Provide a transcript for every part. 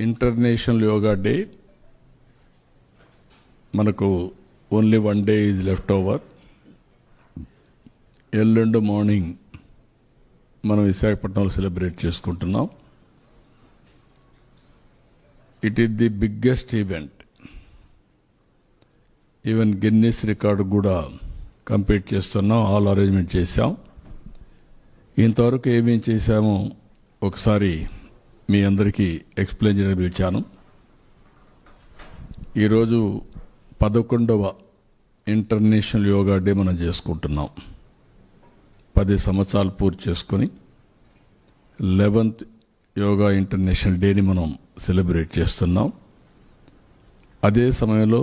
International yoga day మనకు only 1 day is left over. ఎల్లుండి morning మనం విశాఖపట్నంలో సెలబ్రేట్ చేసుకుంటున్నాం. It is the biggest event. Even Guinness record కూడా కంప్లీట్ చేస్తున్నాం. ఆల్ అరేంజ్మెంట్ చేశాం. ఇంతవరకు ఏమేం చేశామో ఒకసారి మీ అందరికీ ఎక్స్ప్లెయిన్ చేయడానికి పిలిచాను. ఈరోజు 11వ ఇంటర్నేషనల్ యోగా డే మనం చేసుకుంటున్నాం. 10 సంవత్సరాలు పూర్తి చేసుకొని 11th యోగా ఇంటర్నేషనల్ డేని మనం సెలబ్రేట్ చేస్తున్నాం. అదే సమయంలో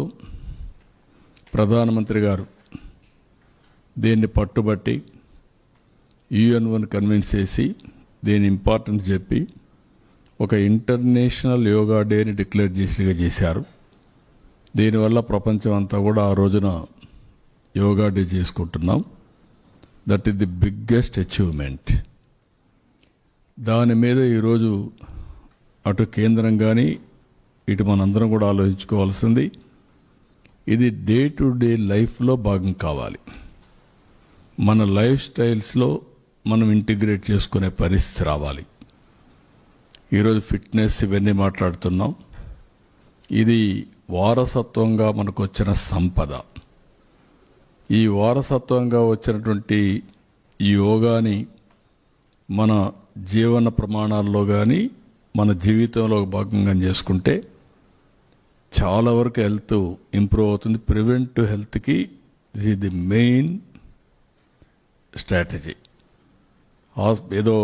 ప్రధానమంత్రి గారు దీన్ని పట్టుబట్టి UN కన్విన్స్ చేసి దీని ఇంపార్టెన్స్ చెప్పి ఒక ఇంటర్నేషనల్ యోగా డేని డిక్లేర్ చేశారు. దీనివల్ల ప్రపంచం అంతా కూడా ఆ రోజున యోగా డే చేసుకుంటున్నాం. That is the biggest achievement. దాని మీద ఈరోజు అటు కేంద్రం కానీ ఇటు మనందరం కూడా ఆలోచించుకోవాల్సింది, ఇది డే టు డే లైఫ్లో భాగం కావాలి. మన లైఫ్ స్టైల్స్లో మనం ఇంటిగ్రేట్ చేసుకునే పరిస్థితి రావాలి. ఈరోజు ఫిట్నెస్ ఇవన్నీ మాట్లాడుతున్నాం. ఇది వారసత్వంగా మనకు వచ్చిన సంపద. ఈ వారసత్వంగా వచ్చినటువంటి ఈ యోగాని మన జీవన ప్రమాణాల్లో కానీ మన జీవితంలో భాగంగా చేసుకుంటే చాలా వరకు హెల్త్ ఇంప్రూవ్ అవుతుంది. ప్రివెంటివ్ హెల్త్కి this is the main strategy. ఏదో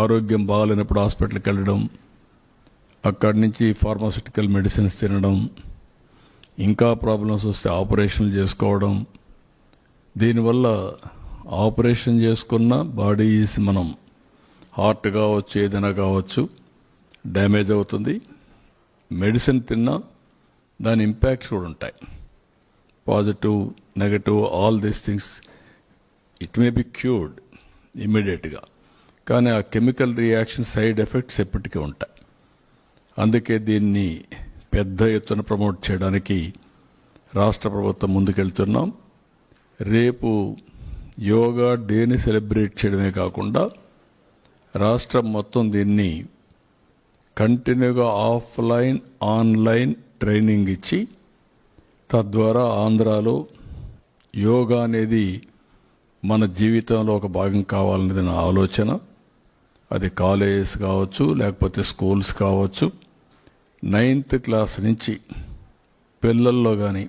ఆరోగ్యం బాగాలేనప్పుడు హాస్పిటల్కి వెళ్ళడం, అక్కడి నుంచి ఫార్మాస్యూటికల్ మెడిసిన్స్ తినడం, ఇంకా ప్రాబ్లమ్స్ వస్తే ఆపరేషన్లు చేసుకోవడం. దీనివల్ల ఆపరేషన్ చేసుకున్న బాడీ మనం హార్ట్ కావచ్చు, ఏదైనా కావచ్చు, డ్యామేజ్ అవుతుంది. మెడిసిన్ తిన్నా దాని ఇంపాక్ట్స్ కూడా ఉంటాయి. Positive, negative, all these things it may be cured ఇమ్మీడియట్గా, కానీ ఆ కెమికల్ రియాక్షన్ సైడ్ ఎఫెక్ట్స్ ఎప్పటికీ ఉంటాయి. అందుకే దీన్ని పెద్ద ఎత్తున ప్రమోట్ చేయడానికి రాష్ట్ర ప్రభుత్వం ముందుకెళ్తున్నాం. రేపు యోగా డేని సెలబ్రేట్ చేయడమే కాకుండా రాష్ట్రం మొత్తం దీన్ని కంటిన్యూగా ఆఫ్లైన్, ఆన్లైన్ ట్రైనింగ్ ఇచ్చి తద్వారా ఆంధ్రాలో యోగా అనేది మన జీవితంలో ఒక భాగం కావాలనేది నా ఆలోచన. అది కాలేజెస్ కావచ్చు, లేకపోతే స్కూల్స్ కావచ్చు. 9th క్లాస్ నుంచి పిల్లల్లో కానీ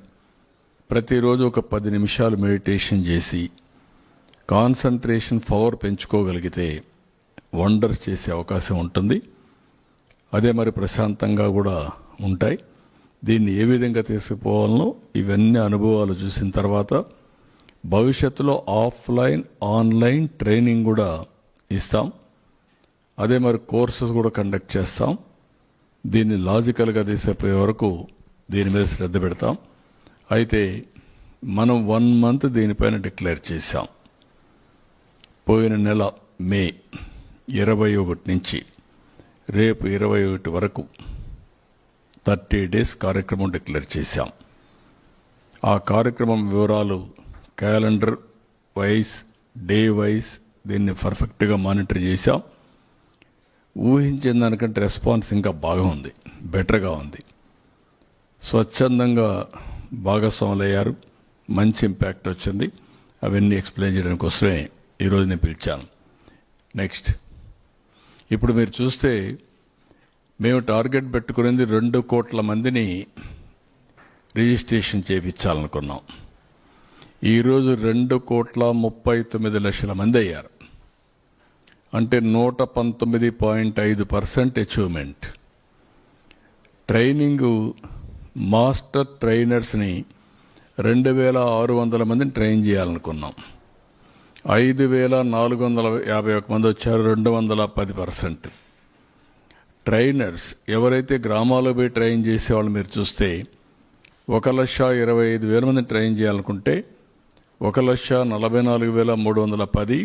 ప్రతిరోజు ఒక 10 నిమిషాలు మెడిటేషన్ చేసి కాన్సంట్రేషన్ పవర్ పెంచుకోగలిగితే వండర్స్ చేసే అవకాశం ఉంటుంది. అదే మరి ప్రశాంతంగా కూడా ఉంటాయి. దీన్ని ఏ విధంగా తీసుకుపోవాలనో ఇవన్నీ అనుభవాలు చూసిన తర్వాత భవిష్యత్తులో ఆఫ్లైన్, ఆన్లైన్ ట్రైనింగ్ కూడా ఇస్తాం. అదే మరి కోర్సెస్ కూడా కండక్ట్ చేస్తాం. దీన్ని లాజికల్గా తీసుకుపోయే వరకు దీని మీద శ్రద్ధ పెడతాం. అయితే మనం 1 month దీనిపైన డిక్లేర్ చేశాం. పోయిన నెల మే 21 నుంచి రేపు 21 వరకు 30 days కార్యక్రమం డిక్లేర్ చేశాం. ఆ కార్యక్రమం వివరాలు క్యాలెండర్ వైజ్, డే వైజ్ దీన్ని పర్ఫెక్ట్గా మానిటర్ చేశాం. ఊహించిన దానికంటే రెస్పాన్స్ ఇంకా బాగా ఉంది, బెటర్గా ఉంది. స్వచ్ఛందంగా భాగస్వాములు అయ్యారు, మంచి ఇంపాక్ట్ వచ్చింది. అవన్నీ ఎక్స్ప్లెయిన్ చేయడానికి కోసమే ఈరోజు నేను పిలిచాను. నెక్స్ట్, ఇప్పుడు మీరు చూస్తే మేము టార్గెట్ పెట్టుకునేది 2 కోట్ల మందిని రిజిస్ట్రేషన్ చేయించాలనుకున్నాం. ఈరోజు 2,39,00,000 మంది అయ్యారు. అంటే 119.5% అచీవ్మెంట్. ట్రైనింగ్ మాస్టర్ ట్రైనర్స్ని 2,600 మందిని ట్రైన్ చేయాలనుకున్నాం. 5,451 మంది వచ్చారు, 210%. ట్రైనర్స్ ఎవరైతే గ్రామాల్లో పోయి ట్రైన్ చేసేవాళ్ళు మీరు చూస్తే 1,25,000 మందిని ట్రైన్ చేయాలనుకుంటే 1,44,310,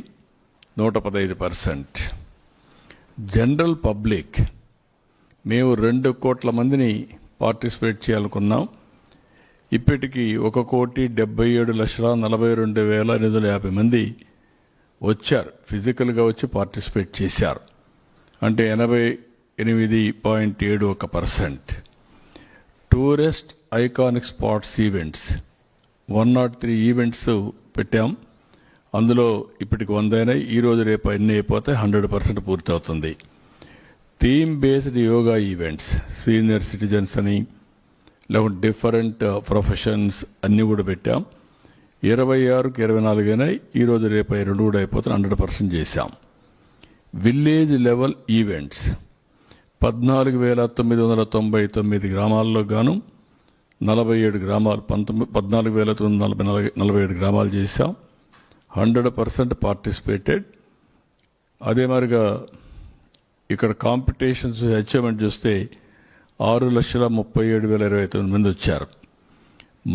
115%. జనరల్ పబ్లిక్ మేము 2 కోట్ల మందిని పార్టిసిపేట్ చేయాలనుకున్నాం. ఇప్పటికీ 1,77,42,850 మంది వచ్చారు, ఫిజికల్గా వచ్చి పార్టిసిపేట్ చేశారు. అంటే 88.71%. Tourist iconic spots events 103 events పెట్టాం. అందులో ఇప్పటికి 100 అయినాయి. ఈరోజు రేపు అన్నీ అయిపోతే 100% పూర్తి అవుతుంది. Theme based yoga events, senior citizens అని లేకుంటే డిఫరెంట్ ప్రొఫెషన్స్ అన్నీ కూడా పెట్టాం. 26కి 24 అయినాయి. ఈరోజు రేపు 2 కూడా అయిపోతే 100% చేశాం. విలేజ్ లెవెల్ ఈవెంట్స్ 14,999 గ్రామాల్లో గాను 47 గ్రామాలు 14,947 గ్రామాలు చేశాం. 100% పార్టిసిపేటెడ్. అదే మరిగా ఇక్కడ కాంపిటీషన్స్ అచీవ్మెంట్ చూస్తే 6,37,029 మంది వచ్చారు.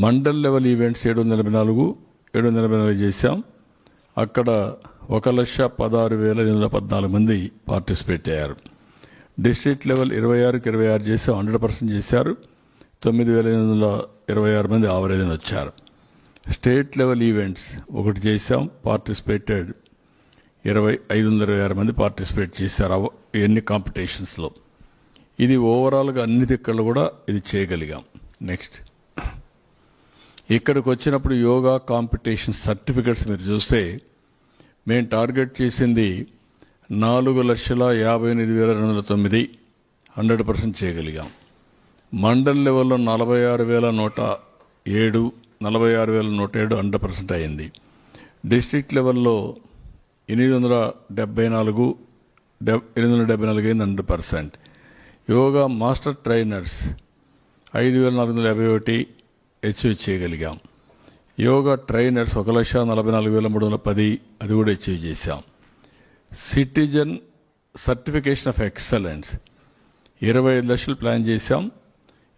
మండల్ లెవెల్ ఈవెంట్స్ 784 చేశాం. అక్కడ 1,16,814 మంది పార్టిసిపేట్ అయ్యారు. డిస్ట్రిక్ట్ లెవెల్ 26కి 26 చేశాం, 100% చేశారు. 9,826 మంది ఆవరేజ్ వచ్చారు. స్టేట్ లెవెల్ ఈవెంట్స్ 1 చేశాం, పార్టిసిపేటెడ్ 526 మంది పార్టిసిపేట్ చేశారు ఎన్ని కాంపిటీషన్స్లో. ఇది ఓవరాల్గా అన్ని దిక్కలు కూడా ఇది చేయగలిగాం. నెక్స్ట్, ఇక్కడికి వచ్చినప్పుడు యోగా కాంపిటీషన్ సర్టిఫికెట్స్ మీరు చూస్తే మేము టార్గెట్ చేసింది 4,58,209, 100% చేయగలిగాం. మండల్ లెవెల్లో 46,107, 100% అయింది. డిస్ట్రిక్ట్ లెవెల్లో 874 అయింది, 100%. యోగా మాస్టర్ ట్రైనర్స్ 5,451 అచీవ్ చేయగలిగాం. యోగా ట్రైనర్స్ 1,44,310 అది కూడా అచీవ్ చేశాం. సిటిజన్ సర్టిఫికేషన్ ఆఫ్ ఎక్సలెన్స్ 25 లక్షలు ప్లాన్ చేశాం.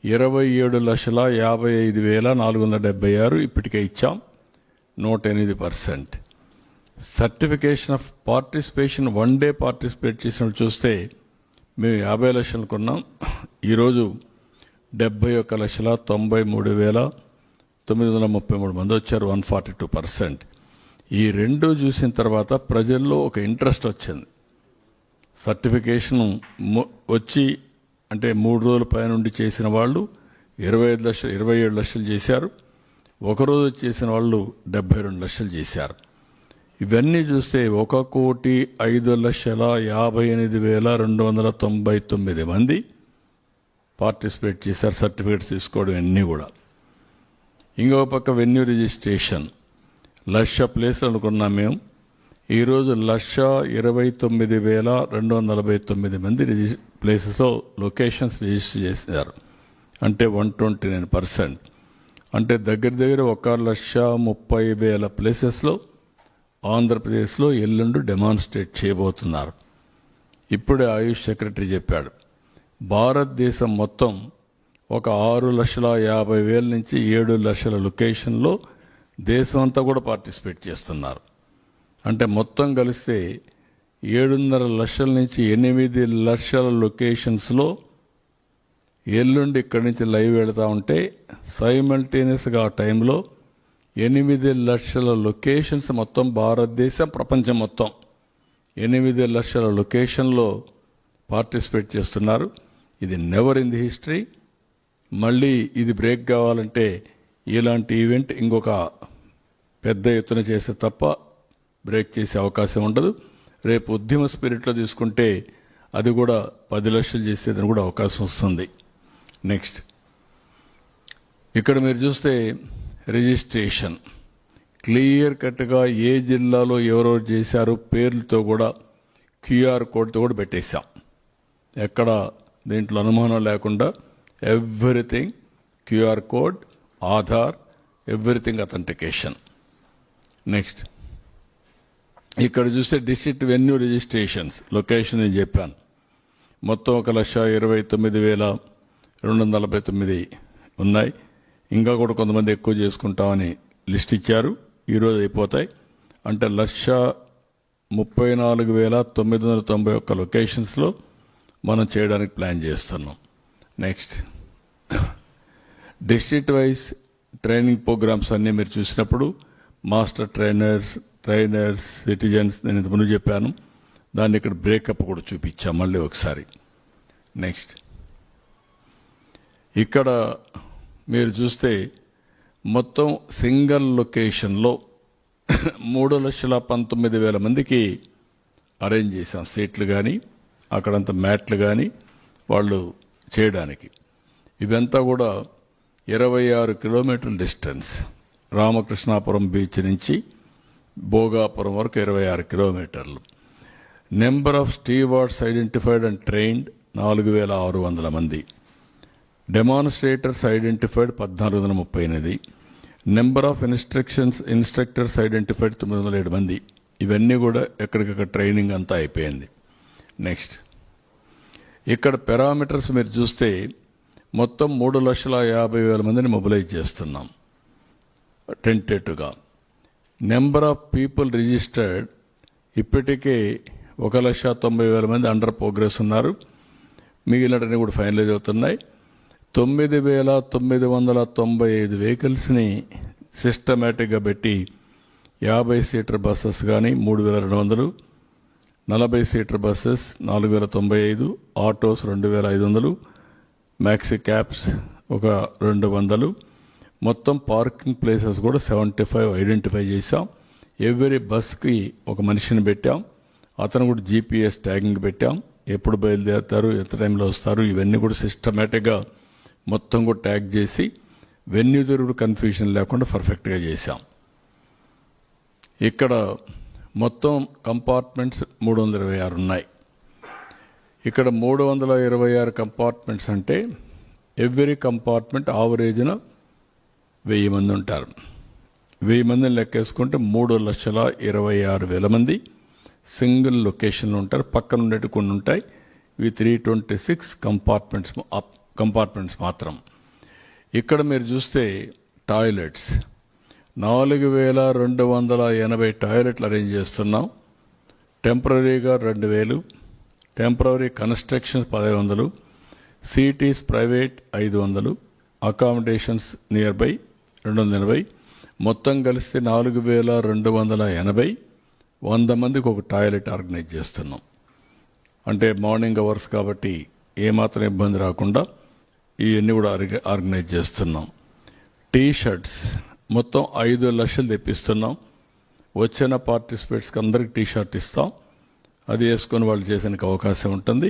27,55,476 ఇప్పటికే ఇచ్చాం, 108%. Certification of participation 1 day participate చేసినట్టు చూస్తే మేము 50 లక్షలు కొన్నాం. ఈరోజు 71,93,933 మంది వచ్చారు, 142%. ఈ 2 చూసిన తర్వాత ప్రజల్లో ఒక ఇంట్రెస్ట్ వచ్చింది. సర్టిఫికేషన్ వచ్చి అంటే 3 రోజుల పైనుండి చేసిన వాళ్ళు 27 లక్షలు చేశారు. ఒకరోజు చేసిన వాళ్ళు 72 లక్షలు చేశారు. ఇవన్నీ చూస్తే 1,05,58,299 మంది పార్టిసిపేట్ చేశారు, సర్టిఫికేట్స్ తీసుకోవడం అన్నీ కూడా. ఇంకో పక్క వెన్యూ రిజిస్ట్రేషన్ 1,00,000 ప్లేసులు అనుకున్నాం మేము. ఈరోజు 1,29,249 మంది ప్లేసెస్లో లొకేషన్స్ రిజిస్టర్ చేశారు, అంటే 129%. అంటే దగ్గర 1,30,000 ప్లేసెస్లో ఆంధ్రప్రదేశ్లో ఎల్లుండి డెమాన్స్ట్రేట్ చేయబోతున్నారు. ఇప్పుడే ఆయుష్ సెక్రటరీ చెప్పాడు, భారతదేశం మొత్తం ఒక 6,50,000 నుంచి 7 లక్షల లొకేషన్లో దేశం అంతా కూడా పార్టిసిపేట్ చేస్తున్నారు. అంటే మొత్తం కలిస్తే 7.5 లక్షల నుంచి 8 లక్షల లొకేషన్స్లో ఎల్లుండి ఇక్కడి నుంచి లైవ్ వెళతా ఉంటే సైమల్టేనియస్గా ఆ టైంలో 8 లక్షల లొకేషన్స్ మొత్తం భారతదేశం ప్రపంచం మొత్తం 8 లక్షల లొకేషన్లో పార్టిసిపేట్ చేస్తున్నారు. ఇది నెవర్ ఇన్ ది హిస్టరీ. మళ్ళీ ఇది బ్రేక్ కావాలంటే ఇలాంటి ఈవెంట్ ఇంకొక పెద్ద ఎత్తున చేస్తే తప్ప బ్రేక్ చేసే అవకాశం ఉండదు. రేపు ఉద్యమ స్పిరిట్లో తీసుకుంటే అది కూడా 10 లక్షలు చేసేదని కూడా అవకాశం వస్తుంది. నెక్స్ట్, ఇక్కడ మీరు చూస్తే రిజిస్ట్రేషన్ క్లియర్ కట్గా ఏ జిల్లాలో ఎవరెవరు చేశారు పేర్లతో కూడా క్యూఆర్ కోడ్తో కూడా పెట్టేశాం. ఎక్కడ దీంట్లో అనుమానం లేకుండా everything QR code, Aadhaar, everything authentication. Next, ఇక్కడ చూస్తే డిస్ట్రిక్ట్ వెన్యూ రిజిస్ట్రేషన్స్ లొకేషన్ నేను చెప్పాను, మొత్తం 1,29,249 ఉన్నాయి. ఇంకా కూడా కొంతమంది ఎక్కువ చేసుకుంటామని లిస్ట్ ఇచ్చారు, ఈరోజు అయిపోతాయి. అంటే 1,34,991 లొకేషన్స్లో మనం చేయడానికి ప్లాన్ చేస్తున్నాం. Next, district wise training programmes అన్నీ మీరు చూసినప్పుడు మాస్టర్ ట్రైనర్స్, సిటిజన్స్, నేను ఇంత ముందు చెప్పాను, దాన్ని ఇక్కడ బ్రేకప్ కూడా చూపించాం మళ్ళీ ఒకసారి. నెక్స్ట్, ఇక్కడ మీరు చూస్తే మొత్తం సింగిల్ లొకేషన్లో 3,19,000 మందికి అరేంజ్ చేశాం సీట్లు కానీ అక్కడంతా మ్యాట్లు కానీ వాళ్ళు చేయడానికి. ఇవంతా కూడా 26 కిలోమీటర్ల డిస్టెన్స్. రామకృష్ణాపురం బీచ్ నుంచి భోగాపురం వరకు 26 కిలోమీటర్లు. Number of stewards identified and trained 4,600 మంది. Demonstrators identified 1,438. Number of instructors identified 907 మంది. ఇవన్నీ కూడా ఎక్కడికక్కడ ట్రైనింగ్ అంతా అయిపోయింది. నెక్స్ట్, ఇక్కడ పారామీటర్స్ మీరు చూస్తే మొత్తం 3,50,000 మందిని మొబిలైజ్ చేస్తున్నాం టెంటేటివ్గా. నెంబర్ ఆఫ్ పీపుల్ రిజిస్టర్డ్ ఇప్పటికే 1,90,000 మంది అండర్ ప్రోగ్రెస్ ఉన్నారు. మిగిలినవన్నీ కూడా ఫైనలైజ్ అవుతున్నాయి. 9,995 వెహికల్స్ని సిస్టమేటిక్గా పెట్టి 50 సీటర్ బస్సెస్ కానీ 3,200, 40 seater buses 4,095, autos 2,500, maxi cabs ఒక 200, మొత్తం పార్కింగ్ ప్లేసెస్ కూడా 75 ఐడెంటిఫై చేశాం. ఎవ్రీ బస్కి ఒక మనిషిని పెట్టాం. అతను కూడా GPS ట్యాగింగ్ పెట్టాం. ఎప్పుడు బయలుదేరుతారు, ఎంత టైంలో వస్తారు, ఇవన్నీ కూడా సిస్టమేటిక్గా మొత్తం కూడా ట్యాగ్ చేసి వెన్యూ తిరుగుడు కన్ఫ్యూజన్ లేకుండా పర్ఫెక్ట్గా చేశాం. ఇక్కడ మొత్తం కంపార్ట్మెంట్స్ 326 ఉన్నాయి. ఇక్కడ 326 కంపార్ట్మెంట్స్ అంటే ఎవ్రీ కంపార్ట్మెంట్ ఆవరేజ్న 1000 మంది ఉంటారు. 1000 మందిని లెక్కేసుకుంటే 3,26,000 మంది సింగిల్ లొకేషన్లో ఉంటారు. పక్కన ఉండేవి కొన్ని ఉంటాయి. ఇవి 326 కంపార్ట్మెంట్స్ మాత్రం. ఇక్కడ మీరు చూస్తే టాయిలెట్స్ 4,280 టాయిలెట్లు అరేంజ్ చేస్తున్నాం. టెంపరీగా 2,000, temporary constructions 1,500, cities private 500, accommodations near by 280. మొత్తం కలిస్తే 4,280. 100 మందికి ఒక టాయిలెట్ ఆర్గనైజ్ చేస్తున్నాం. అంటే మార్నింగ్ అవర్స్ కాబట్టి ఏమాత్రం ఇబ్బంది రాకుండా ఇవన్నీ కూడా ఆర్గనైజ్ చేస్తున్నాం. టీ-షర్ట్స్ మొత్తం 5 లక్షలు తెప్పిస్తున్నాం. వచ్చిన పార్టిసిపేట్స్కి అందరికి టీ-షర్ట్ ఇస్తాం. అది వేసుకొని వాళ్ళు చేసేందుకు అవకాశం ఉంటుంది.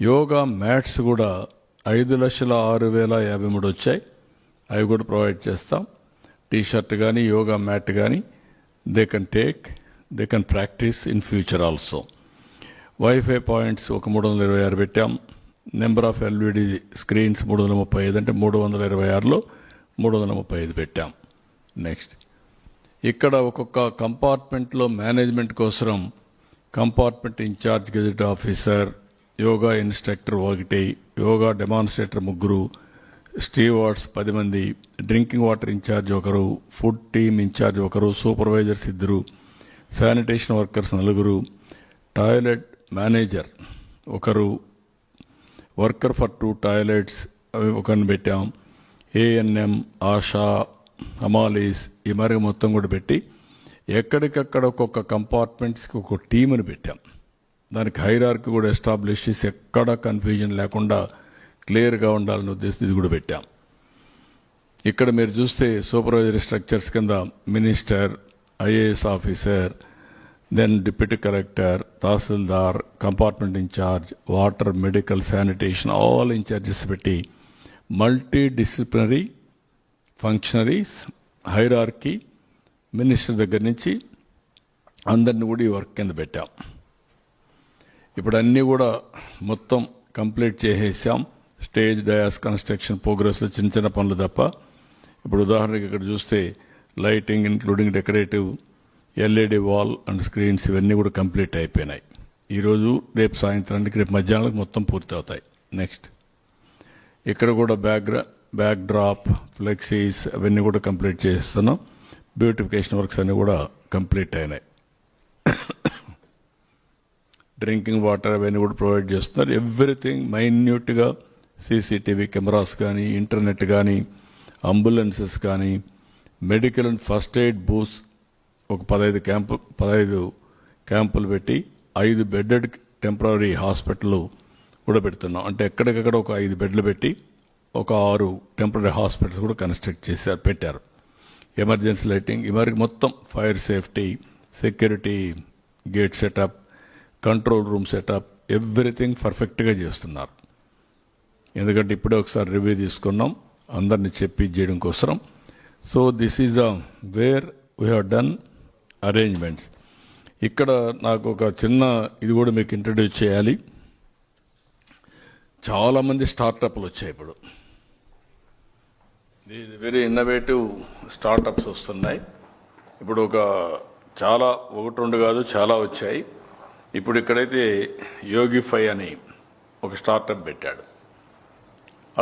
యోగా మ్యాట్స్ కూడా 5,06,053 వచ్చాయి. అవి కూడా ప్రొవైడ్ చేస్తాం. టీ-షర్ట్ కానీ యోగా మ్యాట్ కానీ they can practice in future also. Wifi points ఒక 326 పెట్టాం. నెంబర్ ఆఫ్ ఎల్ఈడి స్క్రీన్స్ 335 అంటే 326లో 335 పెట్టాం. నెక్స్ట్, ఇక్కడ ఒక్కొక్క కంపార్ట్మెంట్లో మేనేజ్మెంట్ కోసం compartment in charge gazette officer, yoga instructor 1, yoga demonstrator 3, stewards 10 మంది, drinking water in charge 1, food team in charge 1, supervisors 2, sanitation workers 4, toilet manager 1, worker for 2 toilets అవి ఒకరిని పెట్టాం. ఏఎన్ఎం, ఆశా, అమాలీస్ ఈ మరి మొత్తం కూడా పెట్టి ఎక్కడికక్కడ ఒక్కొక్క కంపార్ట్మెంట్స్కి ఒక టీముని పెట్టాం. దానికి హైరార్కీ కూడా ఎస్టాబ్లిష్ చేసి ఎక్కడ కన్ఫ్యూజన్ లేకుండా క్లియర్గా ఉండాలనే ఉద్దేశం ఇది కూడా పెట్టాం. ఇక్కడ మీరు చూస్తే సూపర్వైజరీ స్ట్రక్చర్స్ కింద minister, IAS officer, then deputy collector, tahsildar, compartment incharge, water, medical, sanitation all incharges పెట్టి multidisciplinary functionaries hierarchy minister దగ్గర నుంచి అందరిని కూడా ఈ వర్క్ కింద పెట్టాం. ఇప్పుడు అన్నీ కూడా మొత్తం కంప్లీట్ చేసేసాం. స్టేజ్, డయాస్ కన్స్ట్రక్షన్ ప్రోగ్రెస్లో చిన్న చిన్న పనులు తప్ప. ఇప్పుడు ఉదాహరణకి ఇక్కడ చూస్తే lighting including decorative, LED wall and screens ఇవన్నీ కూడా కంప్లీట్ అయిపోయినాయి. ఈరోజు రేపు సాయంత్రానికి, రేపు మధ్యాహ్నానికి మొత్తం పూర్తి అవుతాయి. నెక్స్ట్, ఇక్కడ కూడా బ్యాక్ డ్రాప్, ఫ్లెక్సీస్ అవన్నీ కూడా కంప్లీట్ చేస్తున్నాం. బ్యూటిఫికేషన్ వర్క్స్ అన్నీ కూడా కంప్లీట్ అయినాయి. డ్రింకింగ్ వాటర్ అవన్నీ కూడా ప్రొవైడ్ చేస్తున్నారు. ఎవ్రీథింగ్ మైన్యూట్గా సీసీటీవీ కెమెరాస్ కానీ, ఇంటర్నెట్ కానీ, అంబులెన్సెస్ కానీ, medical and first aid booths ఒక 15 క్యాంపులు పెట్టి 5 బెడెడ్ టెంపరీ హాస్పిటల్ కూడా పెడుతున్నాం. అంటే ఎక్కడికక్కడ ఒక 5 బెడ్లు పెట్టి ఒక 6 టెంపరీ హాస్పిటల్స్ కూడా కన్స్ట్రక్ట్ పెట్టారు. ఎమర్జెన్సీ లైటింగ్ ఇవరికి మొత్తం fire safety, security gate setup, control room setup, everything పర్ఫెక్ట్గా చేస్తున్నారు. ఎందుకంటే ఇప్పుడే ఒకసారి రివ్యూ తీసుకున్నాం అందరినీ చెప్పి చేయడం కోసం. So this is where we have done arrangements. ఇక్కడ నాకు ఒక చిన్న ఇది కూడా మీకు ఇంట్రడ్యూస్ చేయాలి. చాలామంది స్టార్టప్లు వచ్చాయి ఇప్పుడు. ఇది వెరీ ఇన్నోవేటివ్ స్టార్టప్స్ వస్తున్నాయి. ఇప్పుడు చాలా 1-2 కాదు, చాలా వచ్చాయి. ఇప్పుడు ఇక్కడైతే యోగిఫై అని ఒక స్టార్టప్ పెట్టాడు.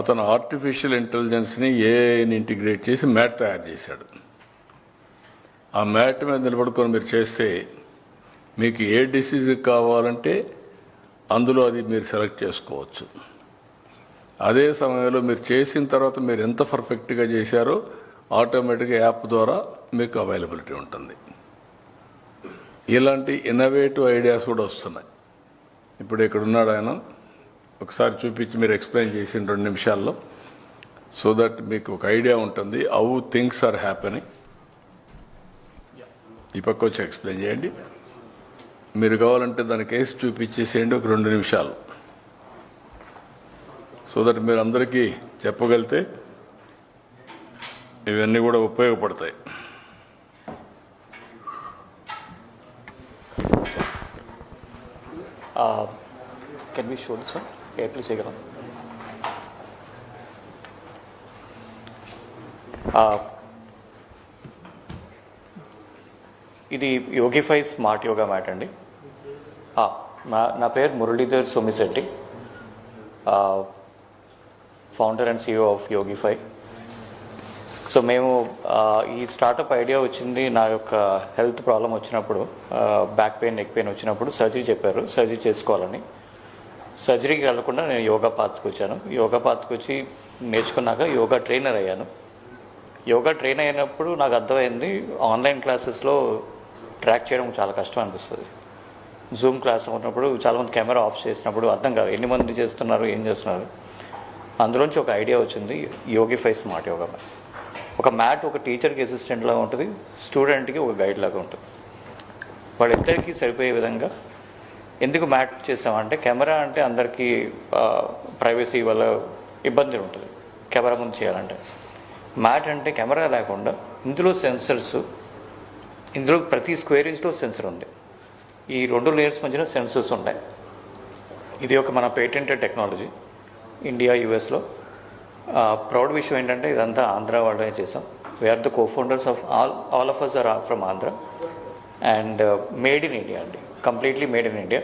అతను ఆర్టిఫిషియల్ ఇంటెలిజెన్స్ని ఏఐని ఇంటిగ్రేట్ చేసి మ్యాట్ తయారు చేశాడు. ఆ మ్యాట్ మీద నిలబడుకొని మీరు చేస్తే మీకు ఏ డిసీజ్ కావాలంటే అందులో అది మీరు సెలెక్ట్ చేసుకోవచ్చు. అదే సమయంలో మీరు చేసిన తర్వాత మీరు ఎంత పర్ఫెక్ట్గా చేశారో ఆటోమేటిక్గా యాప్ ద్వారా మీకు అవైలబిలిటీ ఉంటుంది. ఇలాంటి ఇన్నోవేటివ్ ఐడియాస్ కూడా వస్తున్నాయి. ఇప్పుడు ఇక్కడ ఉన్నాడు ఆయన, ఒకసారి చూపించి మీరు ఎక్స్ప్లెయిన్ చేసిన 2 నిమిషాల్లో, సో దట్ మీకు ఒక ఐడియా ఉంటుంది హౌ థింగ్స్ ఆర్ హ్యాపెనింగ్. ఈ పక్క వచ్చి ఎక్స్ప్లెయిన్ చేయండి. మీరు కావాలంటే దాని కేసు చూపించేసేయండి ఒక 2 నిమిషాలు, సో దట్ మీరు అందరికీ చెప్పగలిగితే ఇవన్నీ కూడా ఉపయోగపడతాయి. Can we show this one? Yeah, please take it on. ఇది యోగిఫై స్మార్ట్ యోగా మ్యాట్ అండి. నా పేరు Muralidhar Somisetty, founder and CEO of Yogify. So మేము ఈ స్టార్టప్ ఐడియా వచ్చింది నా యొక్క హెల్త్ ప్రాబ్లం వచ్చినప్పుడు, బ్యాక్ పెయిన్, నెక్ పెయిన్ వచ్చినప్పుడు సర్జరీ చెప్పారు, సర్జరీ చేసుకోవాలని. సర్జరీకి వెళ్లకుండా నేను యోగా పాత్కి వచ్చాను. యోగా పాత్కి వచ్చి నేర్చుకున్నాక యోగా ట్రైనర్ అయ్యాను. యోగా ట్రైన్ అయినప్పుడు నాకు అర్థమైంది ఆన్లైన్ క్లాసెస్లో ట్రాక్ చేయడం చాలా కష్టం అనిపిస్తుంది. జూమ్ క్లాస్ ఉన్నప్పుడు చాలామంది కెమెరా ఆఫ్ చేసినప్పుడు అర్థం కాదు ఎన్ని మంది చేస్తున్నారు, ఏం చేస్తున్నారు. అందులోంచి ఒక ఐడియా వచ్చింది, యోగిఫై స్మార్ట్ యోగా మ్యాట్. ఒక మ్యాట్ ఒక టీచర్కి అసిస్టెంట్ లాగా ఉంటుంది, స్టూడెంట్కి ఒక గైడ్ లాగా ఉంటుంది. వాళ్ళిద్దరికీ సరిపోయే విధంగా ఎందుకు మ్యాట్ చేసామంటే, కెమెరా అంటే అందరికీ ప్రైవసీ వల్ల ఇబ్బంది ఉంటుంది కెమెరా ముందు చేయాలంటే. మ్యాట్ అంటే కెమెరా లేకుండా ఇందులో సెన్సర్స్, ఇందులో ప్రతి స్క్వేర్ ఇంచ్లో సెన్సర్ ఉంది. ఈ 2 లేయర్స్ మధ్యన సెన్సర్స్ ఉంటాయి. ఇది ఒక మన పేటెంటెడ్ టెక్నాలజీ ఇండియా, యుఎస్లో. ప్రౌడ్ విషయం ఏంటంటే ఇదంతా ఆంధ్ర వాళ్ళనే చేసాం. We are the co-founders of all of us are from Andhra and made in India అండి, కంప్లీట్లీ మేడ్ ఇన్ ఇండియా.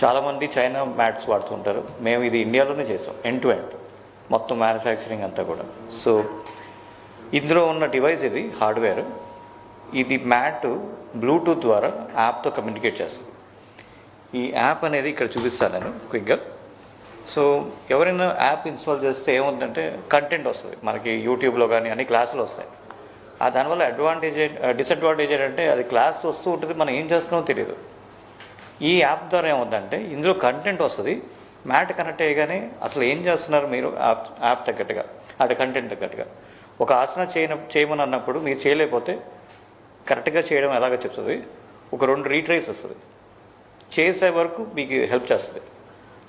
చాలామంది చైనా మ్యాట్స్ వాడుతుంటారు, మేము ఇది ఇండియాలోనే చేసాం, ఎండ్ టు ఎండ్ మొత్తం మ్యానుఫ్యాక్చరింగ్ అంతా కూడా. సో ఇందులో ఉన్న డివైస్ ఇది హార్డ్వేర్. ఇది మ్యాట్ బ్లూటూత్ ద్వారా యాప్తో కమ్యూనికేట్ చేస్తుంది. ఈ యాప్ అనేది ఇక్కడ చూపిస్తాను నేను క్విక్గా. సో ఎవరైనా యాప్ ఇన్స్టాల్ చేస్తే ఏముందంటే కంటెంట్ వస్తుంది మనకి, యూట్యూబ్లో కానీ అన్ని క్లాసులు వస్తాయి. దానివల్ల డిసడ్వాంటేజ్ ఏంటంటే అది క్లాస్ వస్తూ ఉంటుంది, మనం ఏం చేస్తున్నామో తెలియదు. ఈ యాప్ ద్వారా ఏమవుతుందంటే ఇందులో కంటెంట్ వస్తుంది, మ్యాట్ కనెక్ట్ అయ్యగానే అసలు ఏం చేస్తున్నారు మీరు యాప్ తగ్గట్టుగా, అంటే కంటెంట్ తగ్గట్టుగా. ఒక ఆసన చేయమని అన్నప్పుడు మీరు చేయలేకపోతే కరెక్ట్గా చేయడం ఎలాగో చెప్తుంది, ఒక 2 రీట్రైస్ వస్తుంది, చేసే వరకు మీకు హెల్ప్ చేస్తుంది,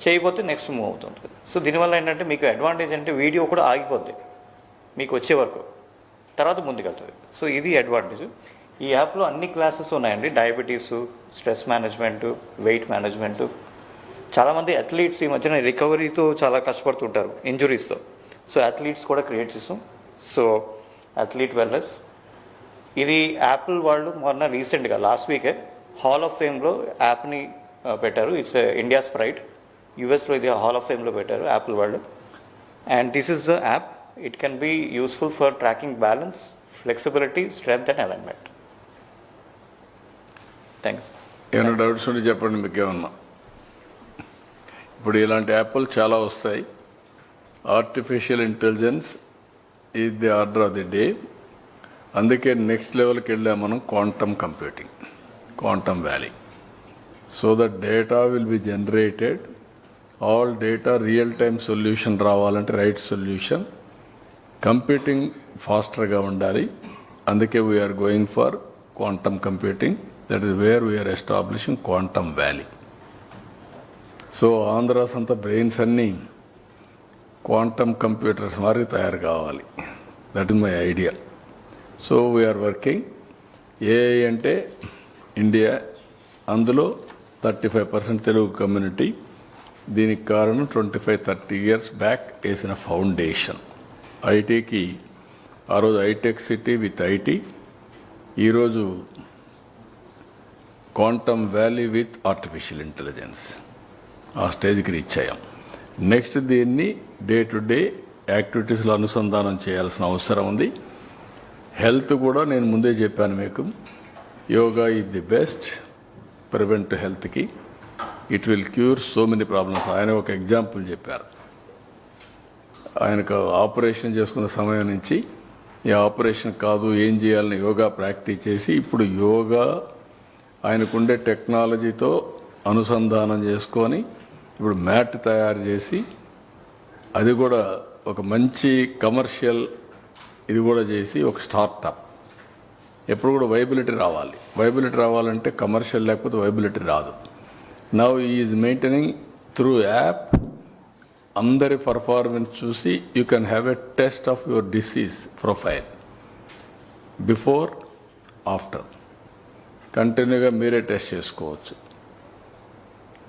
చేయకపోతే నెక్స్ట్ మూవ్ అవుతుంటుంది. సో దీనివల్ల ఏంటంటే మీకు అడ్వాంటేజ్ అంటే వీడియో కూడా ఆగిపోద్ది మీకు వచ్చే వరకు, తర్వాత ముందుకెళ్తుంది. సో ఇది అడ్వాంటేజ్. ఈ యాప్లో అన్ని క్లాసెస్ ఉన్నాయండి, diabetes, stress management, weight management. చాలామంది అథ్లీట్స్ ఈ మధ్యన రికవరీతో చాలా కష్టపడుతుంటారు ఇంజురీస్తో. సో అథ్లీట్స్ కూడా క్రియేట్ చేస్తాం. సో అథ్లీట్ వెల్నెస్ ఇది యాపిల్ వాళ్ళు మొన్న రీసెంట్గా లాస్ట్ వీకే హాల్ ఆఫ్ ఫేమ్లో యాప్ని పెట్టారు. It's India's pride. యూఎస్లో ఇది హాల్ ఆఫ్ ఫేమ్లో పెట్టారు యాపిల్ వాళ్ళు. And this is the app. It can be useful for tracking balance, flexibility, strength and alignment. Thanks. ఏమైనా డౌట్స్ ఉంటే చెప్పండి మీకు ఏమన్నా. ఇప్పుడు ఇలాంటి యాప్లు చాలా వస్తాయి. Artificial intelligence is the order of the day. అందుకే నెక్స్ట్ లెవెల్కి వెళ్ళాం మనం, quantum computing, quantum valley. So that data will be generated, all data real time solution రావాలంటే రైట్ సొల్యూషన్, కంప్యూటింగ్ ఫాస్టర్గా ఉండాలి. అందుకే we're going for quantum computing. That is where we're establishing quantum valley. So Andhra's అంతా brains అన్నీ quantum computers మారి తయారు కావాలి. That is my idea. So we're working. AI అంటే ఇండియా, అందులో 35% తెలుగు కమ్యూనిటీ. దీనికి కారణం 25-30 years బ్యాక్ వేసిన ఫౌండేషన్. ఐటీకి ఆ రోజు హైటెక్ సిటీ విత్ ఐటీ, ఈరోజు quantum valley with artificial intelligence. ఆ స్టేజ్కి రీచ్ అయ్యాం. నెక్స్ట్ దీన్ని డే టు డే యాక్టివిటీస్లో అనుసంధానం చేయాల్సిన అవసరం ఉంది. హెల్త్ కూడా నేను ముందే చెప్పాను మీకు, yoga is the best prevent హెల్త్కి. It will cure so many problems. ఆయన ఒక ఎగ్జాంపుల్ చెప్పారు. ఆయనకు ఆపరేషన్ చేసుకున్న సమయం నుంచి ఈ ఆపరేషన్ కాదు, ఏం చేయాలని యోగా ప్రాక్టీస్ చేసి ఇప్పుడు యోగా ఆయనకుండే టెక్నాలజీతో అనుసంధానం చేసుకొని ఇప్పుడు మ్యాట్ తయారు చేసి అది కూడా ఒక మంచి కమర్షియల్ ఇది కూడా చేసి ఒక స్టార్టప్. ఎప్పుడు కూడా వైబిలిటీ రావాలి. వైబిలిటీ రావాలంటే కమర్షియల్ లేకపోతే వైబిలిటీ రాదు. Now is maintaining through app. అందరి పర్ఫార్మెన్స్ చూసి you can have a test of your disease profile before after. కంటిన్యూగా మీరే టెస్ట్ చేసుకోవచ్చు.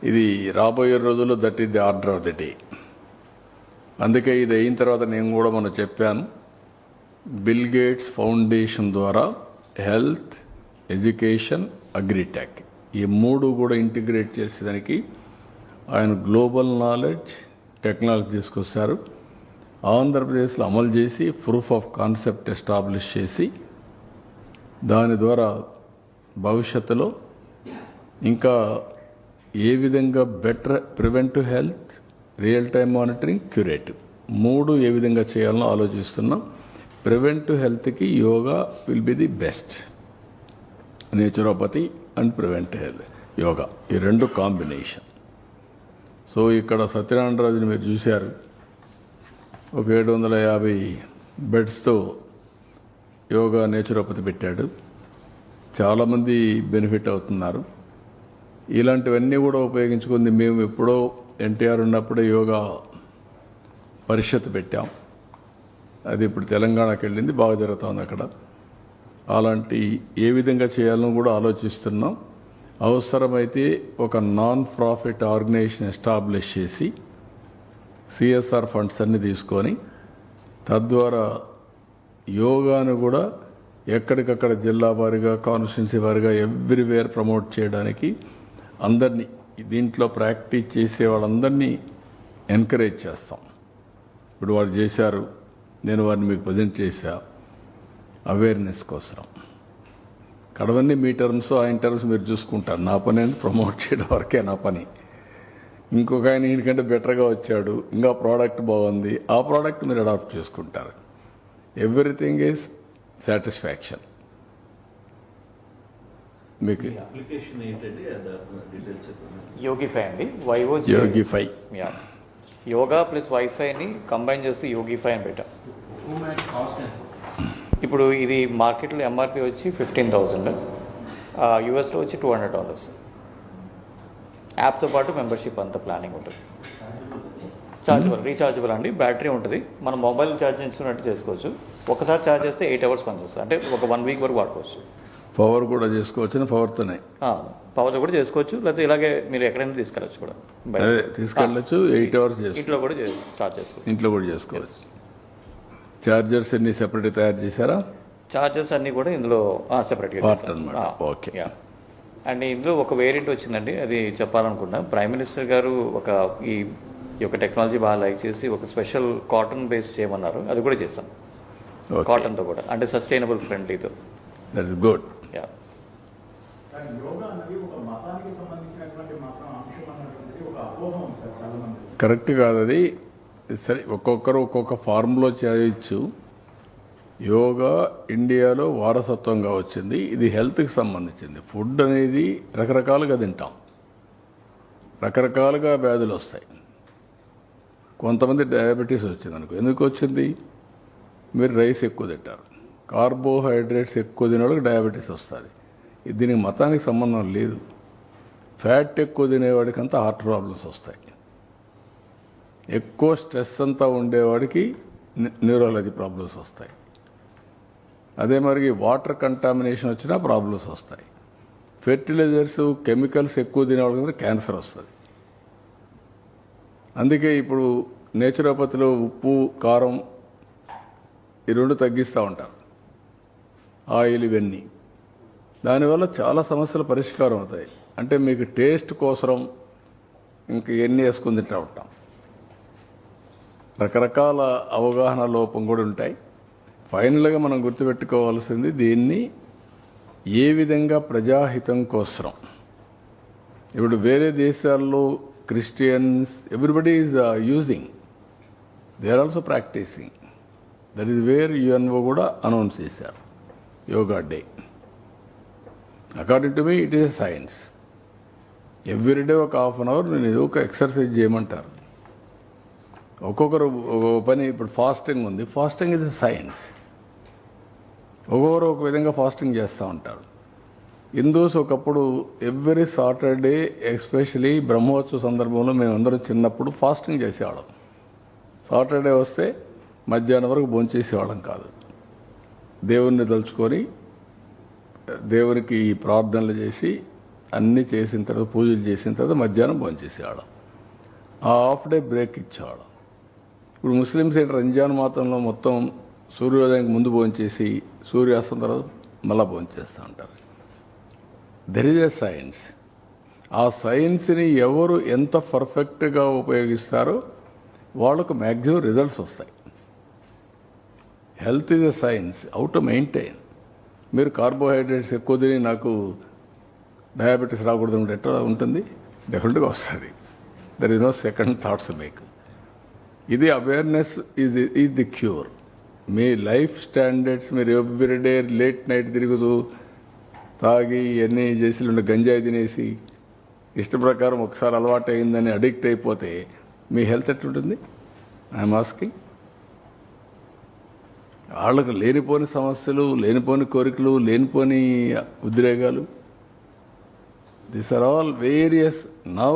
ఇది రాబోయే రోజుల్లో that is the order of the day. అందుకే ఇది అయిన తర్వాత నేను కూడా మనం చెప్పాను, బిల్ గేట్స్ ఫౌండేషన్ ద్వారా హెల్త్, ఎడ్యుకేషన్, అగ్రిటెక్ ఈ మూడు కూడా ఇంటిగ్రేట్ చేసేదానికి ఆయన గ్లోబల్ నాలెడ్జ్ టెక్నాలజీ తీసుకొస్తారు. ఆంధ్రప్రదేశ్లో అమలు చేసి ప్రూఫ్ ఆఫ్ కాన్సెప్ట్ ఎస్టాబ్లిష్ చేసి దాని ద్వారా భవిష్యత్తులో ఇంకా ఏ విధంగా better preventive health, real time monitoring, curative మూడు ఏ విధంగా చేయాలో ఆలోచిస్తున్నాం. ప్రివెంటివ్ హెల్త్కి yoga will be the best. Naturopathy and preventive health yoga ఈ రెండు కాంబినేషన్. సో ఇక్కడ సత్యనారాయణరాజుని మీరు చూశారు, ఒక 750 బెడ్స్తో యోగా నేచురోపతి పెట్టాడు. చాలామంది బెనిఫిట్ అవుతున్నారు. ఇలాంటివన్నీ కూడా ఉపయోగించుకుంది. మేము ఎప్పుడో ఎన్టీఆర్ ఉన్నప్పుడే యోగా పరిషత్ పెట్టాం. అది ఇప్పుడు తెలంగాణకి వెళ్ళింది, బాగా జరుగుతుంది అక్కడ. అలాంటి ఏ విధంగా చేయాలని కూడా ఆలోచిస్తున్నాం. అవసరమైతే ఒక నాన్ ప్రాఫిట్ ఆర్గనైజేషన్ ఎస్టాబ్లిష్ చేసి సిఎస్ఆర్ ఫండ్స్ అన్ని తీసుకొని తద్వారా యోగాను కూడా ఎక్కడికక్కడ జిల్లా వారీగా, కాన్స్టిట్యున్సీ వారీగా ఎవ్రీవేర్ ప్రమోట్ చేయడానికి అందరినీ, దీంట్లో ప్రాక్టీస్ చేసే వాళ్ళందరినీ ఎంకరేజ్ చేస్తాం. ఇప్పుడు వాళ్ళు చేశారు, నేను వారిని మీకు ప్రజెంట్ చేశా అవేర్నెస్ కోసం. కడవన్నీ మీ టర్మ్స్, ఆయన టర్మ్స్ మీరు చూసుకుంటారు. నా పని అనేది ప్రమోట్ చేయడం వరకే నా పని. ఇంకొక ఆయన ఈయనకంటే బెటర్గా వచ్చాడు, ఇంకా ప్రోడక్ట్ బాగుంది, ఆ ప్రోడక్ట్ మీరు అడాప్ట్ చేసుకుంటారు. Everything is satisfaction. మీకు అప్లికేషన్ ఏంటంటే డీటెయిల్స్ యోగిఫై అండి, వైవో యోగిఫై. యోగా ప్లస్ వైఫైని కంబైన్ చేసి యోగిఫై అని పెట్టాం. ఇప్పుడు ఇది మార్కెట్లో ఎంఆర్పి వచ్చి 15,000, యూఎస్లో వచ్చి $200. యాప్తో పాటు మెంబర్షిప్ అంతా ప్లానింగ్ ఉంటుంది. ఛార్జబుల్, రీఛార్జబుల్ అండి. బ్యాటరీ ఉంటుంది, మనం మొబైల్ ఛార్జ్ చేసుకున్నట్టు చేసుకోవచ్చు. ఒకసారి ఛార్జ్ చేస్తే 8 hours పనిచేస్తుంది, అంటే ఒక 1 week వరకు వాడుకోవచ్చు. పవర్ కూడా చేసుకోవచ్చు, పవర్తోనే పవర్తో కూడా చేసుకోవచ్చు, లేకపోతే ఇలాగే మీరు ఎక్కడైనా తీసుకెళ్ళచ్చు కూడా. తీసుకెళ్ళచ్చు. 8 hours ఇంట్లో కూడా ఛార్జ్ చేసుకోవచ్చు. ఇంట్లో కూడా చేసుకోవచ్చు. చార్జర్స్ అన్ని సెపరేట్ తయారు చేశారా? చార్జెస్ అన్ని కూడా ఇందులో సెపరేట్గా పార్ట్ అన్నమాట. ఓకే. అండ్ ఇందులో ఒక వేరియంట్ వచ్చిందండి, అది చెప్పాలనుకున్నా. ప్రైమ్ మినిస్టర్ గారు ఈ యొక్క టెక్నాలజీ బాగా లైక్ చేసి ఒక స్పెషల్ కాటన్ బేస్ చేయమన్నారు, అది కూడా చేస్తాం. కాటన్తో కూడా, అంటే సస్టైనబుల్ ఫ్రెండ్లీతో. That is good. యోగా అనేది ఒక మతానికి కరెక్ట్ కాదు అది. సరే, ఒక్కొక్కరు ఒక్కొక్క ఫార్ములో చేయొచ్చు. యోగా ఇండియాలో వారసత్వంగా వచ్చింది. ఇది హెల్త్కి సంబంధించింది. ఫుడ్ అనేది రకరకాలుగా తింటాం, రకరకాలుగా వ్యాధులు వస్తాయి. కొంతమంది డయాబెటీస్ వచ్చింది అనుకో. ఎందుకు వచ్చింది? మీరు రైస్ ఎక్కువ తింటారు, కార్బోహైడ్రేట్స్ ఎక్కువ తినే వాళ్ళకి డయాబెటీస్ వస్తుంది. దీనికి మతానికి సంబంధం లేదు. ఫ్యాట్ ఎక్కువ తినేవాడికి అంతా హార్ట్ ప్రాబ్లమ్స్ వస్తాయి. ఎక్కువ స్ట్రెస్ అంతా ఉండేవాడికి న్యూరాలజీ ప్రాబ్లమ్స్ వస్తాయి. అదే మరి వాటర్ కంటామినేషన్ వచ్చినా ప్రాబ్లమ్స్ వస్తాయి. ఫెర్టిలైజర్స్ కెమికల్స్ ఎక్కువ తినేవాళ్ళకి క్యాన్సర్ వస్తుంది. అందుకే ఇప్పుడు నేచురోపతిలో ఉప్పు కారం ఈ రెండు తగ్గిస్తూ ఉంటారు, ఆయిల్ ఇవన్నీ. దానివల్ల చాలా సమస్యలు పరిష్కారం అవుతాయి. అంటే మీకు టేస్ట్ కోసం ఇంక ఎన్ని వేసుకుని తింటూ ఉంటాం. రకరకాల అవగాహన లోపం కూడా ఉంటాయి. ఫైనల్గా మనం గుర్తుపెట్టుకోవాల్సింది దీన్ని ఏ విధంగా ప్రజాహితం కోసం. ఇప్పుడు వేరే దేశాల్లో Christians everybody is using, they are also practising. That is where UNO కూడా అనౌన్స్ చేశారు yoga day. According to me it is a science. Everyday ఒక హాఫ్ అన్ అవర్ నేను ఏదో ఒక ఎక్సర్సైజ్ చేయమంటారు. ఒక్కొక్కరు ఒక పని. ఇప్పుడు ఫాస్టింగ్ ఉంది, ఫాస్టింగ్ ఇస్ ఎ సైన్స్. ఒక్కొక్కరు ఒక విధంగా ఫాస్టింగ్ చేస్తూ ఉంటారు. హిందూస్ ఒకప్పుడు ఎవ్రీ సాటర్డే ఎస్పెషలీ బ్రహ్మోత్సవ సందర్భంలో మేమందరం చిన్నప్పుడు ఫాస్టింగ్ చేసేవాళ్ళం. సాటర్డే వస్తే మధ్యాహ్నం వరకు భోంచేసేవాళ్ళం కాదు. దేవుణ్ణి తలుచుకొని దేవునికి ప్రార్థనలు చేసి అన్నీ చేసిన తర్వాత పూజలు చేసిన తర్వాత మధ్యాహ్నం భోంచేసేవాళ్ళం. ఆ హాఫ్ డే బ్రేక్ ఇచ్చేవాళ్ళం. ఇప్పుడు ముస్లిమ్స్ ఏంటి రంజాన్ మాతంలో మొత్తం సూర్యోదయానికి ముందు భోంచేసి సూర్యాస్తం తర్వాత మళ్ళా భోంచేస్తూ ఉంటారు. There is a science. ఆ సైన్స్ని ఎవరు ఎంత పర్ఫెక్ట్గా ఉపయోగిస్తారో వాళ్ళకు మ్యాక్సిమం రిజల్ట్స్ వస్తాయి. Health is a science, how to maintain. మీరు కార్బోహైడ్రేట్స్ ఎక్కువ తిని నాకు డయాబెటీస్ రాకూడదు అంటే ఎట్లా ఉంటుంది? డెఫినెట్గా వస్తుంది. There is no second thoughts make. ఇది అవేర్నెస్ ఈజ్ ది క్యూర్. మీ లైఫ్ స్టాండర్డ్స్ మీరు ఎవ్రీడే లేట్ నైట్ తిరుగుతూ తాగి ఎన్ని చేసి గంజాయి తినేసి ఇష్ట ప్రకారం ఒకసారి అలవాటు అయిందని అడిక్ట్ అయిపోతే మీ హెల్త్ ఎట్లుంటుంది? I'm asking. వాళ్ళకు లేనిపోని సమస్యలు, లేనిపోని కోరికలు, లేనిపోని ఉద్రేగాలు. These are all various. Now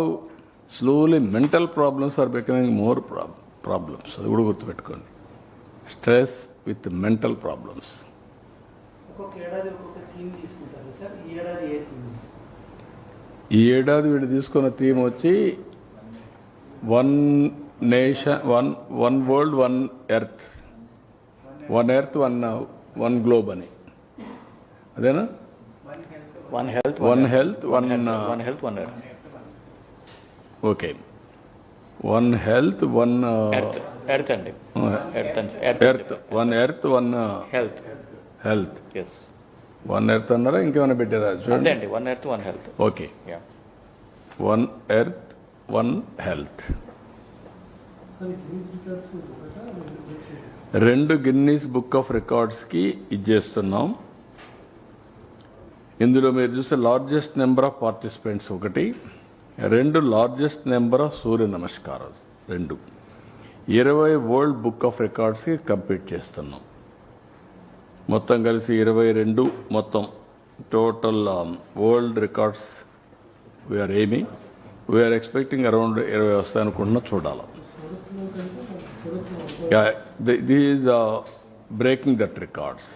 slowly mental problems are becoming more problems. అది కూడా గుర్తుపెట్టుకోండి. Stress with mental problems. ఒక్కొక్క ఏడాది ఒక్కొక్క థీమ్ తీసుకుంటారు సార్. ఈ ఏడాది ఏ థీమ్? ఈ ఏడాది వీడు తీసుకున్న థీమ్ వచ్చి one nation, one world, one earth. One earth, one globe అని. అదేనా? One health, one health, one health, one earth. Okay. One health, one earth అండి. Earth, one earth, one health. Health. Yes. One earth అన్నారా ఇంకేమైనా పెట్టారా? అంతే చూడండి. అండి, one earth, one health. Okay. One earth, one health. 2 Guinness book of రికార్డ్స్కి ఇచ్చేస్తున్నాం. ఇందులో మీరు చూస్తే largest number of participants 1, 2 largest number of సూర్య నమస్కారాలు 2, 20 వరల్డ్ బుక్ ఆఫ్ రికార్డ్స్కి కంప్లీట్ చేస్తున్నాం. మొత్తం కలిసి 22 మొత్తం total world records we're aiming. We're expecting around 20 వస్తాయి అనుకుంటున్నా. చూడాలి. This is breaking that records.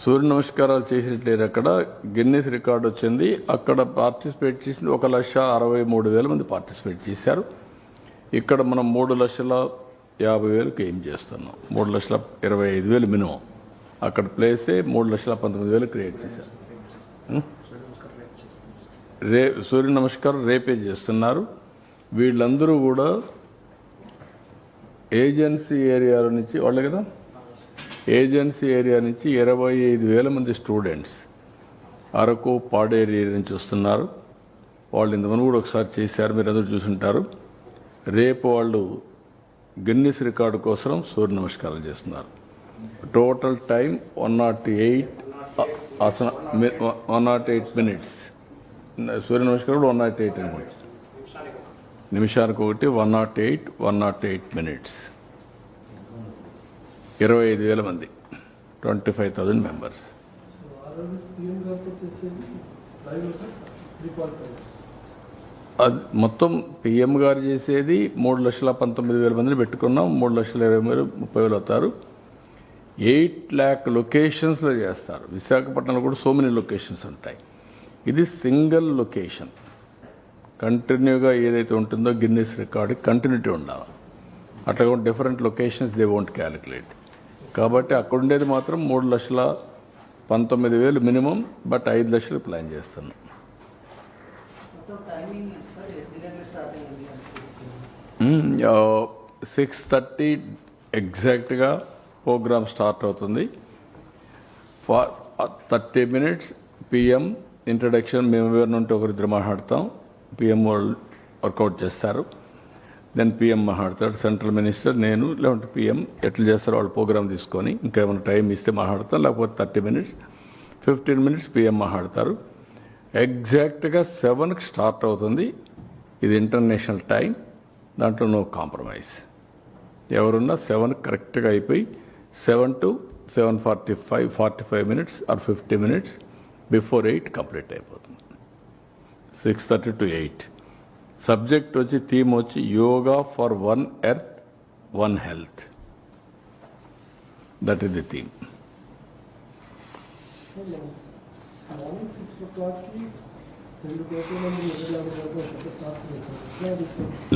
సూర్య నమస్కారాలు చేసినట్లేరు. అక్కడ గిన్నెస్ రికార్డ్ వచ్చింది. అక్కడ పార్టిసిపేట్ చేసింది 1,63,000 మంది పార్టిసిపేట్ చేశారు. ఇక్కడ మనం 3,50,000కి ఏం చేస్తున్నాం. 3,25,000 మినిమం. అక్కడ ప్లేసే 3,19,000 క్రియేట్ చేశారు. సూర్య నమస్కారం రేపే చేస్తున్నారు. వీళ్ళందరూ కూడా ఏజెన్సీ ఏరియాల నుంచి వాళ్ళే కదా, ఏజెన్సీ ఏరియా నుంచి 25,000 మంది స్టూడెంట్స్ అరకు పాడేరు ఏరియా నుంచి వస్తున్నారు. వాళ్ళు ఇంతమంది కూడా ఒకసారి చేశారు, మీరు అందరూ చూసుంటారు. రేపు వాళ్ళు గిన్నిస్ రికార్డు కోసం సూర్య నమస్కారాలు చేస్తున్నారు. Total time 108 minutes. సూర్య నమస్కారం 108 మినిట్స్, నిమిషానికి ఒకటి 108 మినిట్స్. 25,000 మంది, 25,000 మెంబర్స్. అది మొత్తం పిఎం గారు చేసేది 3,19,000 మందిని పెట్టుకున్నాం. 3,20,000 అవుతారు. 8 lakh లొకేషన్స్లో చేస్తారు. విశాఖపట్నంలో కూడా సో మెనీ లొకేషన్స్ ఉంటాయి. ఇది సింగిల్ లొకేషన్. కంటిన్యూగా ఏదైతే ఉంటుందో గిన్నెస్ రికార్డు కంటిన్యూటీ ఉండాలి. అట్లా different locations they won't calculate. కాబట్టి అక్కడ ఉండేది మాత్రం 3,19,000 మినిమం, బట్ 5 లక్షలు ప్లాన్ చేస్తున్నాం. మొత్తం టైమింగ్ సార్ ఎన్ని గంటలకు స్టార్ట్ అయ్యింది? 6:30 ఎగ్జాక్ట్గా ప్రోగ్రామ్ స్టార్ట్ అవుతుంది. 30 minutes పిఎం ఇంట్రడక్షన్. మేము ఎవరి నుండి ఒకరిద్దరు మాట్లాడతాం. పిఎం వాళ్ళు వర్కౌట్ చేస్తారు. దెన్ పిఎం మాట్లాడతాడు, సెంట్రల్ మినిస్టర్, నేను, లేదంటే పిఎం ఎట్లా చేస్తారో వాళ్ళు ప్రోగ్రామ్ తీసుకొని ఇంకా ఏమైనా టైం ఇస్తే మాట్లాడతాం. లేకపోతే 30 minutes, 15 minutes పిఎం మాట్లాడతారు. ఎగ్జాక్ట్గా 7కి స్టార్ట్ అవుతుంది. ఇది ఇంటర్నేషనల్ టైం, దాంట్లో నో కాంప్రమైజ్. ఎవరున్నా 7 కరెక్ట్గా అయిపోయి 7 to 7:45, 45 minutes or 50 minutes before 8 complete అయిపోతుంది. 6:30 to 8. సబ్జెక్ట్ వచ్చి థీమ్ వచ్చి yoga for 1 earth 1 health. That is the theme. Morning 6 o'clockకి 2 కోట్ల మంది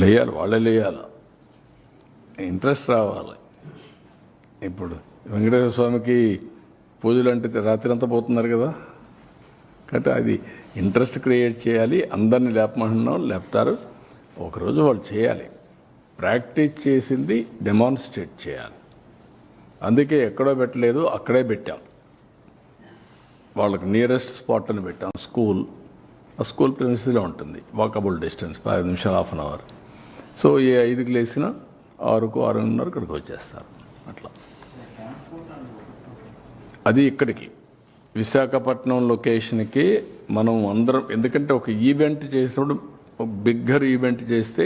లేయాలి, వాళ్ళే లేయాలి, ఇంట్రెస్ట్ రావాలి. ఇప్పుడు వెంకటేశ్వర స్వామికి పూజలు అంటే రాత్రి అంతా పోతున్నారు కదా, కాబట్టి అది ఇంట్రెస్ట్ క్రియేట్ చేయాలి. అందరినీ లేపమంటున్నాం, లేపుతారు. ఒకరోజు వాళ్ళు చేయాలి. ప్రాక్టీస్ చేసింది డెమాన్స్ట్రేట్ చేయాలి. అందుకే ఎక్కడో పెట్టలేదు, అక్కడే పెట్టాం. వాళ్ళకి నియరెస్ట్ స్పాట్ అని పెట్టాం. స్కూల్, ఆ స్కూల్ ప్రిన్సిలో ఉంటుంది, వాకబుల్ డిస్టెన్స్ 5 నిమిషాలు, 1/2 hour. సో ఏ 5కి లేసినా 6కు 6:30 ఇక్కడికి వచ్చేస్తారు. అట్లా అది ఇక్కడికి విశాఖపట్నం లొకేషన్కి మనం అందరం, ఎందుకంటే ఒక ఈవెంట్ చేసినప్పుడు, ఒక బిగ్గర్ ఈవెంట్ చేస్తే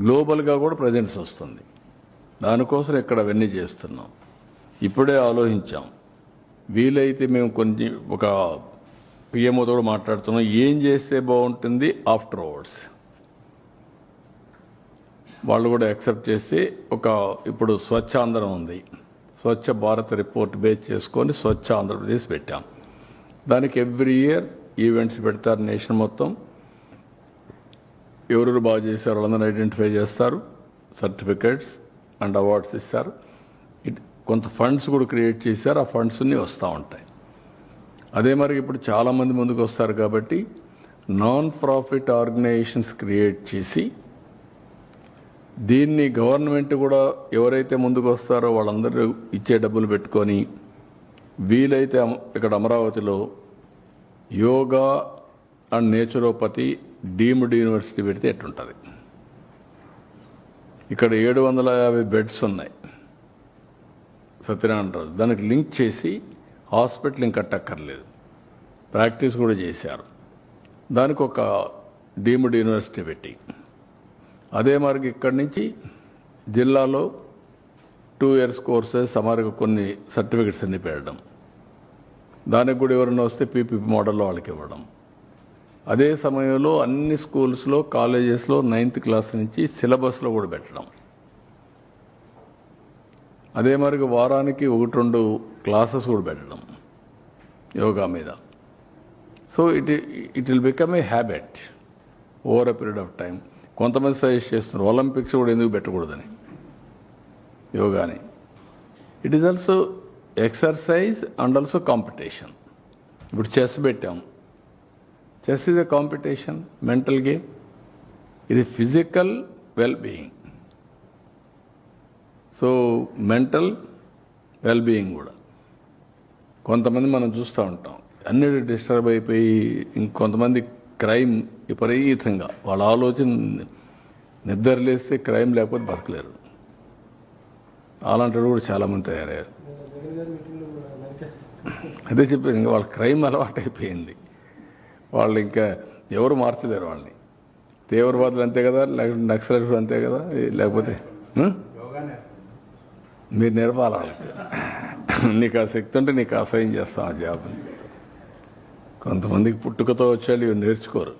గ్లోబల్గా కూడా ప్రజెన్స్ వస్తుంది. దానికోసం ఇక్కడ అవన్నీ చేస్తున్నాం. ఇప్పుడే ఆలోచించాం, వీలైతే మేము కొన్ని ఒక పిఎంఓతో కూడా మాట్లాడుతున్నాం, ఏం చేస్తే బాగుంటుంది ఆఫ్టర్వర్డ్స్. వాళ్ళు కూడా యాక్సెప్ట్ చేసి ఇప్పుడు స్వచ్ఛ ఆంధ్ర ఉంది, స్వచ్ఛ భారత్ రిపోర్ట్ బేస్ చేసుకొని స్వచ్ఛ ఆంధ్రప్రదేశ్ పెట్టాం. దానికి ఎవ్రీ ఇయర్ ఈవెంట్స్ పెడతారు నేషన్ మొత్తం. ఎవరెవరు బాగా చేశారు వాళ్ళందరూ ఐడెంటిఫై చేస్తారు, సర్టిఫికేట్స్ అండ్ అవార్డ్స్ ఇస్తారు. కొంత ఫండ్స్ కూడా క్రియేట్ చేశారు, ఆ ఫండ్స్ అన్నీ వస్తూ ఉంటాయి. అదే మరి ఇప్పుడు చాలామంది ముందుకు వస్తారు కాబట్టి నాన్ ప్రాఫిట్ ఆర్గనైజేషన్స్ క్రియేట్ చేసి దీన్ని గవర్నమెంట్ కూడా ఎవరైతే ముందుకు వస్తారో వాళ్ళందరూ ఇచ్చే డబ్బులు పెట్టుకొని వీలైతే ఇక్కడ అమరావతిలో yoga and naturopathy deemed university పెడితే ఎట్టుంటుంది. ఇక్కడ 750 బెడ్స్ ఉన్నాయి సత్యనారాయణ రాజు. దానికి లింక్ చేసి హాస్పిటల్ ఇంకా కట్టక్కర్లేదు, ప్రాక్టీస్ కూడా చేశారు. దానికి ఒక డీమ్డ్ యూనివర్సిటీ పెట్టి, అదే మరి ఇక్కడి నుంచి జిల్లాలో 2 years కోర్సెస్ సమారుగా కొన్ని సర్టిఫికెట్స్ అన్ని పెట్టడం, దానికి కూడా ఎవరైనా వస్తే పీపీపీ మోడల్లో వాళ్ళకి ఇవ్వడం. అదే సమయంలో అన్ని స్కూల్స్లో, కాలేజెస్లో 9th class నుంచి సిలబస్లో కూడా పెట్టడం. అదే మరి వారానికి 1-2 క్లాసెస్ కూడా పెట్టడం యోగా మీద. So it will become a habit over a period of time. కొంతమంది సజెస్ట్ చేస్తున్నారు ఒలింపిక్స్ కూడా ఎందుకు పెట్టకూడదని యోగాని. It is also exercise and also competition. ఇప్పుడు చెస్ పెట్టాం, chess is a competition, mental game. ఇది physical wellbeing, so mental wellbeing కూడా. కొంతమంది మనం చూస్తూ ఉంటాం అన్నిటి డిస్టర్బ్ అయిపోయి, ఇంకొంతమంది క్రైమ్ విపరీతంగా వాళ్ళ ఆలోచన నిద్రలేస్తే క్రైమ్ లేకపోతే బతకలేరు. అలాంటి కూడా చాలామంది తయారయ్యారు. జగన్ గారి మీటింగ్లో కూడా నరికేస్తారు. అదే చెప్పారు, ఇంకా వాళ్ళ క్రైమ్ అలవాటు అయిపోయింది. వాళ్ళు ఇంకా ఎవరు మార్చలేరు వాళ్ళని. తీవ్రవాదులు అంతే కదా, లేకపోతే నక్సలైట్లు అంతే కదా, లేకపోతే మీరు నేర్పాలి వాళ్ళకి. నీకు ఆ శక్తి ఉంటే నీకు అసహ్యం చేస్తాం ఆ జాబ్ని. కొంతమందికి పుట్టుకతో వచ్చేళ్ళు ఇవి నేర్చుకోరు.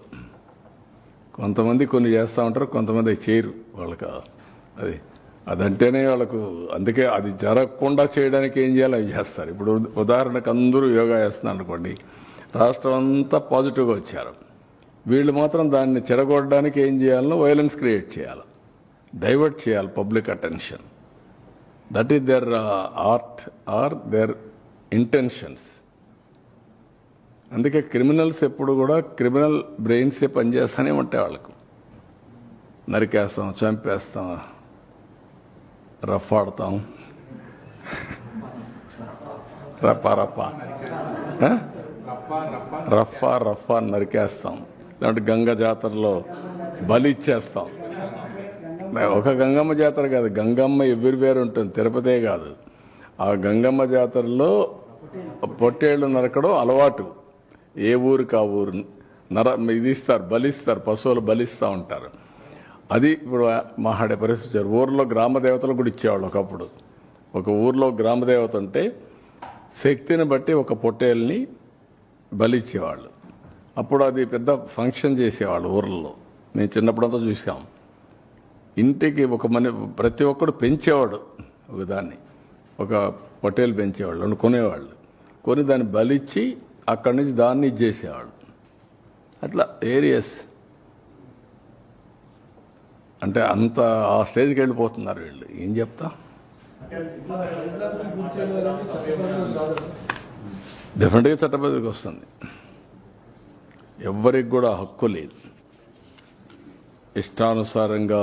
కొంతమంది కొన్ని చేస్తూ ఉంటారు, కొంతమంది అవి చేయరు. వాళ్ళకి అదంటేనే వాళ్ళకు, అందుకే అది జరగకుండా చేయడానికి ఏం చేయాలో అవి చేస్తారు. ఇప్పుడు ఉదాహరణకు అందరూ యోగా చేస్తున్నారు అనుకోండి, రాష్ట్రం అంతా పాజిటివ్గా వచ్చారు. వీళ్ళు మాత్రం దాన్ని చెడగొట్టడానికి ఏం చేయాలో వైలెన్స్ క్రియేట్ చేయాలి, డైవర్ట్ చేయాలి public attention. That is their art or their intentions. అందుకే క్రిమినల్స్ ఎప్పుడు కూడా క్రిమినల్ బ్రెయిన్సే పనిచేస్తూనే ఉంటాయి. వాళ్ళకు నరికేస్తాం, చంపేస్తాం, రఫ్ ఆడతాం, రఫా నరికేస్తాం. లేదంటే గంగ జాతరలో బలి ఇచ్చేస్తాం. ఒక గంగమ్మ జాతర కాదు, గంగమ్మ ఎవ్రీవేర్ ఉంటుంది, తిరుపతే కాదు. ఆ గంగమ్మ జాతరలో పొట్టేళ్లు నరకడం అలవాటు. ఏ ఊరికి ఆ ఊరు ఇది ఇస్తారు, బలిస్తారు, పశువులు బలిస్తూ ఉంటారు. అది ఇప్పుడు మాట్లాడే పరిస్థితి. ఊర్లో గ్రామ దేవతలు కూడా ఇచ్చేవాళ్ళు ఒకప్పుడు. ఒక ఊర్లో గ్రామదేవత ఉంటే శక్తిని బట్టి ఒక పొట్టేల్ని బలిచ్చేవాళ్ళు. అప్పుడు అది పెద్ద ఫంక్షన్ చేసేవాళ్ళు ఊర్లలో. మేము చిన్నప్పుడంతా చూసాం. ఇంటికి ఒక ప్రతి ఒక్కడు పెంచేవాడు ఒక దాన్ని, ఒక పొట్టేలు పెంచేవాళ్ళు, కొనేవాళ్ళు. కొని దాన్ని బలిచ్చి అక్కడి నుంచి దాన్ని ఇచ్చేసేవాళ్ళు. అట్లా ఏరియస్ అంటే అంత ఆ స్టేజ్కి వెళ్ళిపోతున్నారు వీళ్ళు. ఏం చెప్తా, డెఫినెట్గా చట్టబద్ధకి వస్తుంది. ఎవ్వరికి కూడా హక్కు లేదు ఇష్టానుసారంగా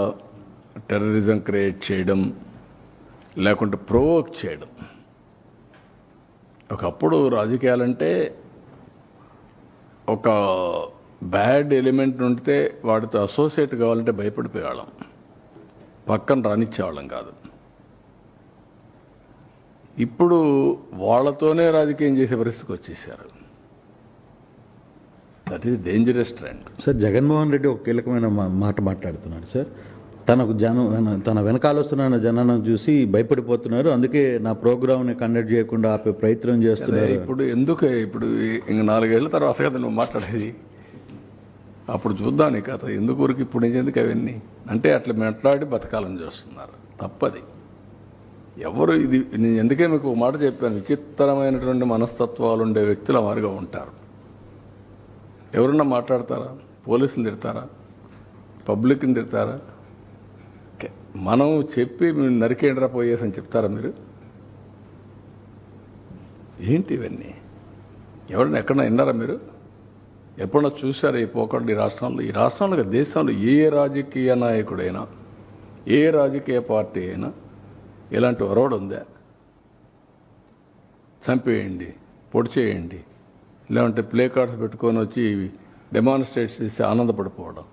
టెర్రరిజం క్రియేట్ చేయడం, లేకుంటే ప్రొవోక్ చేయడం. ఒకప్పుడు రాజకీయాలంటే ఒక బ్యాడ్ ఎలిమెంట్ ఉంటే వాడితో అసోసియేట్ కావాలంటే భయపడిపోయేవాళ్ళం, పక్కన రానిచ్చేవాళ్ళం కాదు. ఇప్పుడు వాళ్ళతోనే రాజకీయం చేసే పరిస్థితికి వచ్చేసారు. That is dangerous trend. Sir, Jaganmohan Reddy ఒక కీలకమైన మాట మాట్లాడుతున్నాడు సార్. తన వెనకాల వస్తున్న జనాన్ని చూసి భయపడిపోతున్నారు, అందుకే నా ప్రోగ్రామ్ని కండక్ట్ చేయకుండా ఆపే ప్రయత్నం చేస్తున్నారు. ఇప్పుడు ఎందుకు, ఇప్పుడు ఇంక 4 ఏళ్ల తర్వాత కదా నువ్వు మాట్లాడేది. అప్పుడు చూద్దాం నీ కథ. ఎందుకు ఊరికి ఇప్పుడు ఎందుకు అవన్నీ అంటే అట్లా మాట్లాడి బతకాలని చూస్తున్నారు. తప్పది. ఎవరు ఇది నేను ఎందుకే మీకు ఒక మాట చెప్పాను, విచిత్రమైనటువంటి మనస్తత్వాలు ఉండే వ్యక్తులు వారుగా ఉంటారు. ఎవరన్నా మాట్లాడతారా? పోలీసులు తిడతారా? పబ్లిక్ని తిడతారా? మనం చెప్పి నరికేండ్రా పోయేసి అని చెప్తారా మీరు? ఏంటి ఇవన్నీ? ఎవరైనా ఎక్కడన్నా విన్నారా మీరు? ఎప్పుడన్నా చూసారా ఈ పోకడ? ఈ రాష్ట్రంలో దేశంలో ఏ రాజకీయ నాయకుడైనా, ఏ రాజకీయ పార్టీ అయినా ఇలాంటి ఒరవడు ఉందా? చంపేయండి, పొడి చేయండి, లేదంటే ప్లే కార్డ్స్ పెట్టుకొని వచ్చి డెమాన్స్ట్రేట్ చేసి ఆనందపడిపోవడం.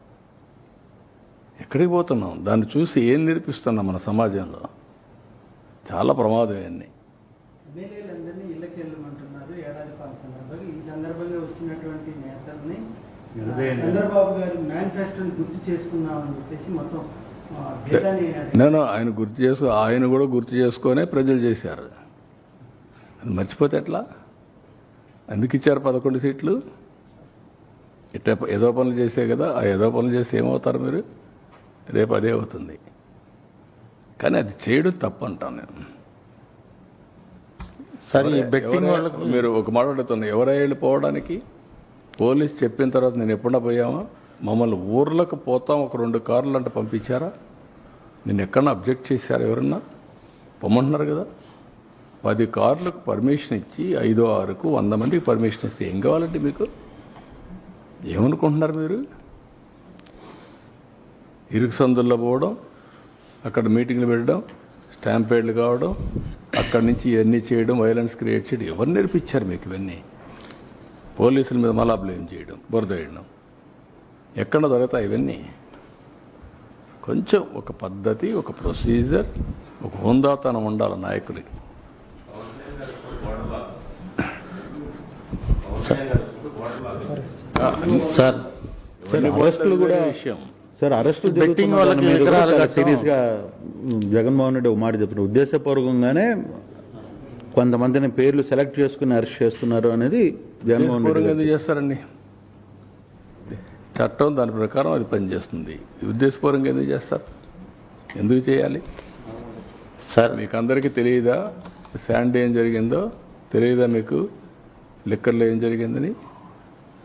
ఎక్కడికి పోతున్నాం? దాన్ని చూసి ఏం నేర్పిస్తున్నాం మన సమాజంలో? చాలా ప్రమాదం ఇవన్నీ. ఎమ్మెల్యేలందరినీ ఇళ్ళకి వెళ్ళమంటున్నారు ఏడాది పాలన సందర్భంగా. ఈ సందర్భంగా వచ్చినటువంటి నేతల్ని చంద్రబాబు గారు మేనిఫెస్టోని గుర్తు చేసుకున్నామని చెప్పేసి మొత్తం నేను ఆయన కూడా గుర్తు చేసుకొనే ప్రజలు చేశారు. అది మర్చిపోతే ఎట్లా? ఎందుకు ఇచ్చారు 11 సీట్లు? ఇట్లా ఏదో పనులు చేసే కదా. ఆ ఏదో పనులు చేస్తే ఏమవుతారు మీరు? రేపు అదే అవుతుంది. కానీ అది చేయడం తప్పు అంటాను నేను. సరే, బెట్టింగ్ వాళ్ళకు మీరు ఒక మాట అడుగుతున్నారు, ఎవరై వెళ్ళిపోవడానికి? పోలీస్ చెప్పిన తర్వాత నేను ఎప్పుడన్నా పోయామా? మమ్మల్ని ఊర్లకు పోతాం ఒక 2 కార్లు అంటే పంపించారా? నేను ఎక్కడన్నా అబ్జెక్ట్ చేశారా? ఎవరన్నా పొమ్మంటున్నారు కదా. 10 కార్లకు పర్మిషన్ ఇచ్చి 5, 6కు 100 మందికి పర్మిషన్ ఇస్తే ఏం కావాలంటే మీకు? ఏమనుకుంటున్నారు మీరు? ఇరుకు సందుల్లో పోవడం, అక్కడ మీటింగ్లు పెట్టడం, స్టాంపేడ్లు కావడం, అక్కడి నుంచి ఇవన్నీ చేయడం, వైలెన్స్ క్రియేట్ చేయడం. ఎవరు నేర్పించారు మీకు ఇవన్నీ? పోలీసుల మీద మళ్ళా బ్లేమ్ చేయడం, బురద వేయడం. ఎక్కడ జరుగుతాయి ఇవన్నీ? కొంచెం ఒక పద్ధతి, ఒక ప్రొసీజర్, ఒక హుందాతనం ఉండాలి నాయకులకి. సార్ అరెస్టులు కూడా విషయం. సార్ అరెస్టులు బెట్టింగ్ వాళ్ళకి విగ్రహాలుగా సీరియస్ గా జగన్మోహన్ రెడ్డి ఒక మాట చెప్తున్నారు, ఉద్దేశపూర్వకంగానే కొంతమందిని పేర్లు సెలెక్ట్ చేసుకుని అరెస్ట్ చేస్తున్నారు అనేది జగన్మోహన్ రెడ్డి ఉద్దేశపూర్వకంగా గారు. ఎందుకు చేస్తారండి? చట్టం దాని ప్రకారం అది పనిచేస్తుంది. ఉద్దేశపూర్వకంగా ఎందుకు చేస్తారు? ఎందుకు చేయాలి? సార్ మీకు అందరికీ తెలియదా శాండీ ఏం జరిగిందో? తెలియదా మీకు లిక్కర్లో ఏం జరిగిందని?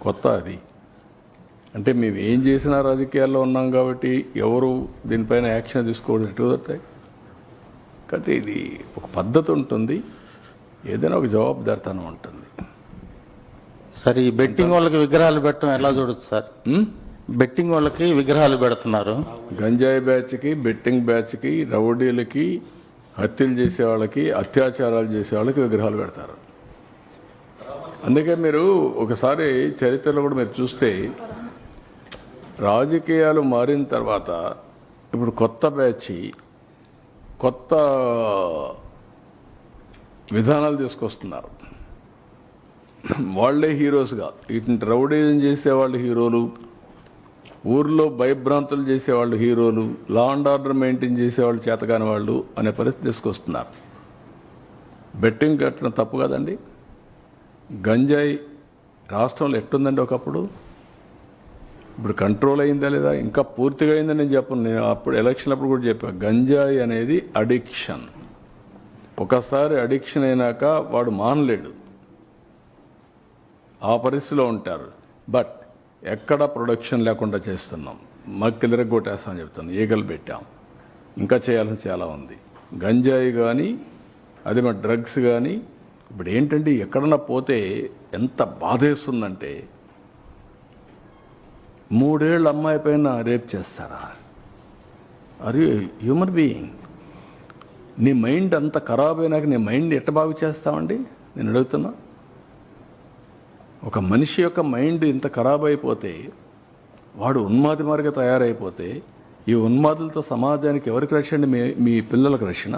కొత్త అది. అంటే మేము ఏం చేసినా రాజకీయాల్లో ఉన్నాం కాబట్టి ఎవరు దీనిపైన యాక్షన్ తీసుకోవడం ఎటు కుదురుతాయి? కాబట్టి ఇది ఒక పద్ధతి ఉంటుంది, ఏదైనా ఒక జవాబుదారితనం ఉంటుంది. సార్ ఈ బెట్టింగ్ వాళ్ళకి విగ్రహాలు పెట్టడం ఎలా చూడొచ్చు సార్? బెట్టింగ్ వాళ్ళకి విగ్రహాలు పెడుతున్నారు. గంజాయి బ్యాచ్కి, బెట్టింగ్ బ్యాచ్కి, రౌడీలకి, హత్యలు చేసే వాళ్ళకి, అత్యాచారాలు చేసే వాళ్ళకి విగ్రహాలు పెడతారు. అందుకే మీరు ఒకసారి చరిత్రలో కూడా మీరు చూస్తే రాజకీయాలు మారిన తర్వాత ఇప్పుడు కొత్త బ్యాచ్ కొత్త విధానాలు తీసుకొస్తున్నారు. వాళ్లే హీరోస్గా, ఇటు రౌడీజం చేసేవాళ్ళు హీరోలు, ఊర్లో భయభ్రాంతులు చేసేవాళ్ళు హీరోలు, లా అండ్ ఆర్డర్ మెయింటైన్ చేసేవాళ్ళు చేతకాని వాళ్ళు అనే పరిస్థితి తీసుకొస్తున్నారు. బెట్టింగ్ కట్టడం తప్పు కదండి. గంజాయి రాష్ట్రంలో ఎట్టుందండి ఒకప్పుడు? ఇప్పుడు కంట్రోల్ అయిందా లేదా? ఇంకా పూర్తిగా అయిందని నేను చెప్పను. నేను అప్పుడు ఎలక్షన్ అప్పుడు కూడా చెప్పాను, గంజాయి అనేది అడిక్షన్. ఒకసారి అడిక్షన్ అయినాక వాడు మానలేడు, ఆ పరిస్థితిలో ఉంటారు. బట్ ఎక్కడ ప్రొడక్షన్ లేకుండా చేస్తున్నాం, మక్కిలిర కొట్టేస్తామని చెప్తాను, ఈగలు పెట్టాం. ఇంకా చేయాల్సిన చాలా ఉంది. గంజాయి కానీ అది మన డ్రగ్స్ కానీ ఇప్పుడు ఏంటంటే ఎక్కడన్నా పోతే ఎంత బాధేస్తుందంటే 3 ఏళ్ళ అమ్మాయి పైన రేప్ చేస్తారా? అరే హ్యూమన్ బీయింగ్, నీ మైండ్ అంత ఖరాబ్ అయినాక నీ మైండ్ ఎట్ట బాగు చేస్తామండి? నేను అడుగుతున్నా. ఒక మనిషి యొక్క మైండ్ ఇంత ఖరాబ్ అయిపోతే, వాడు ఉన్మాది మార్గం తయారైపోతే, ఈ ఉన్మాదులతో సమాజానికి ఎవరికి రక్షణ? మీ పిల్లలకు రక్షణ?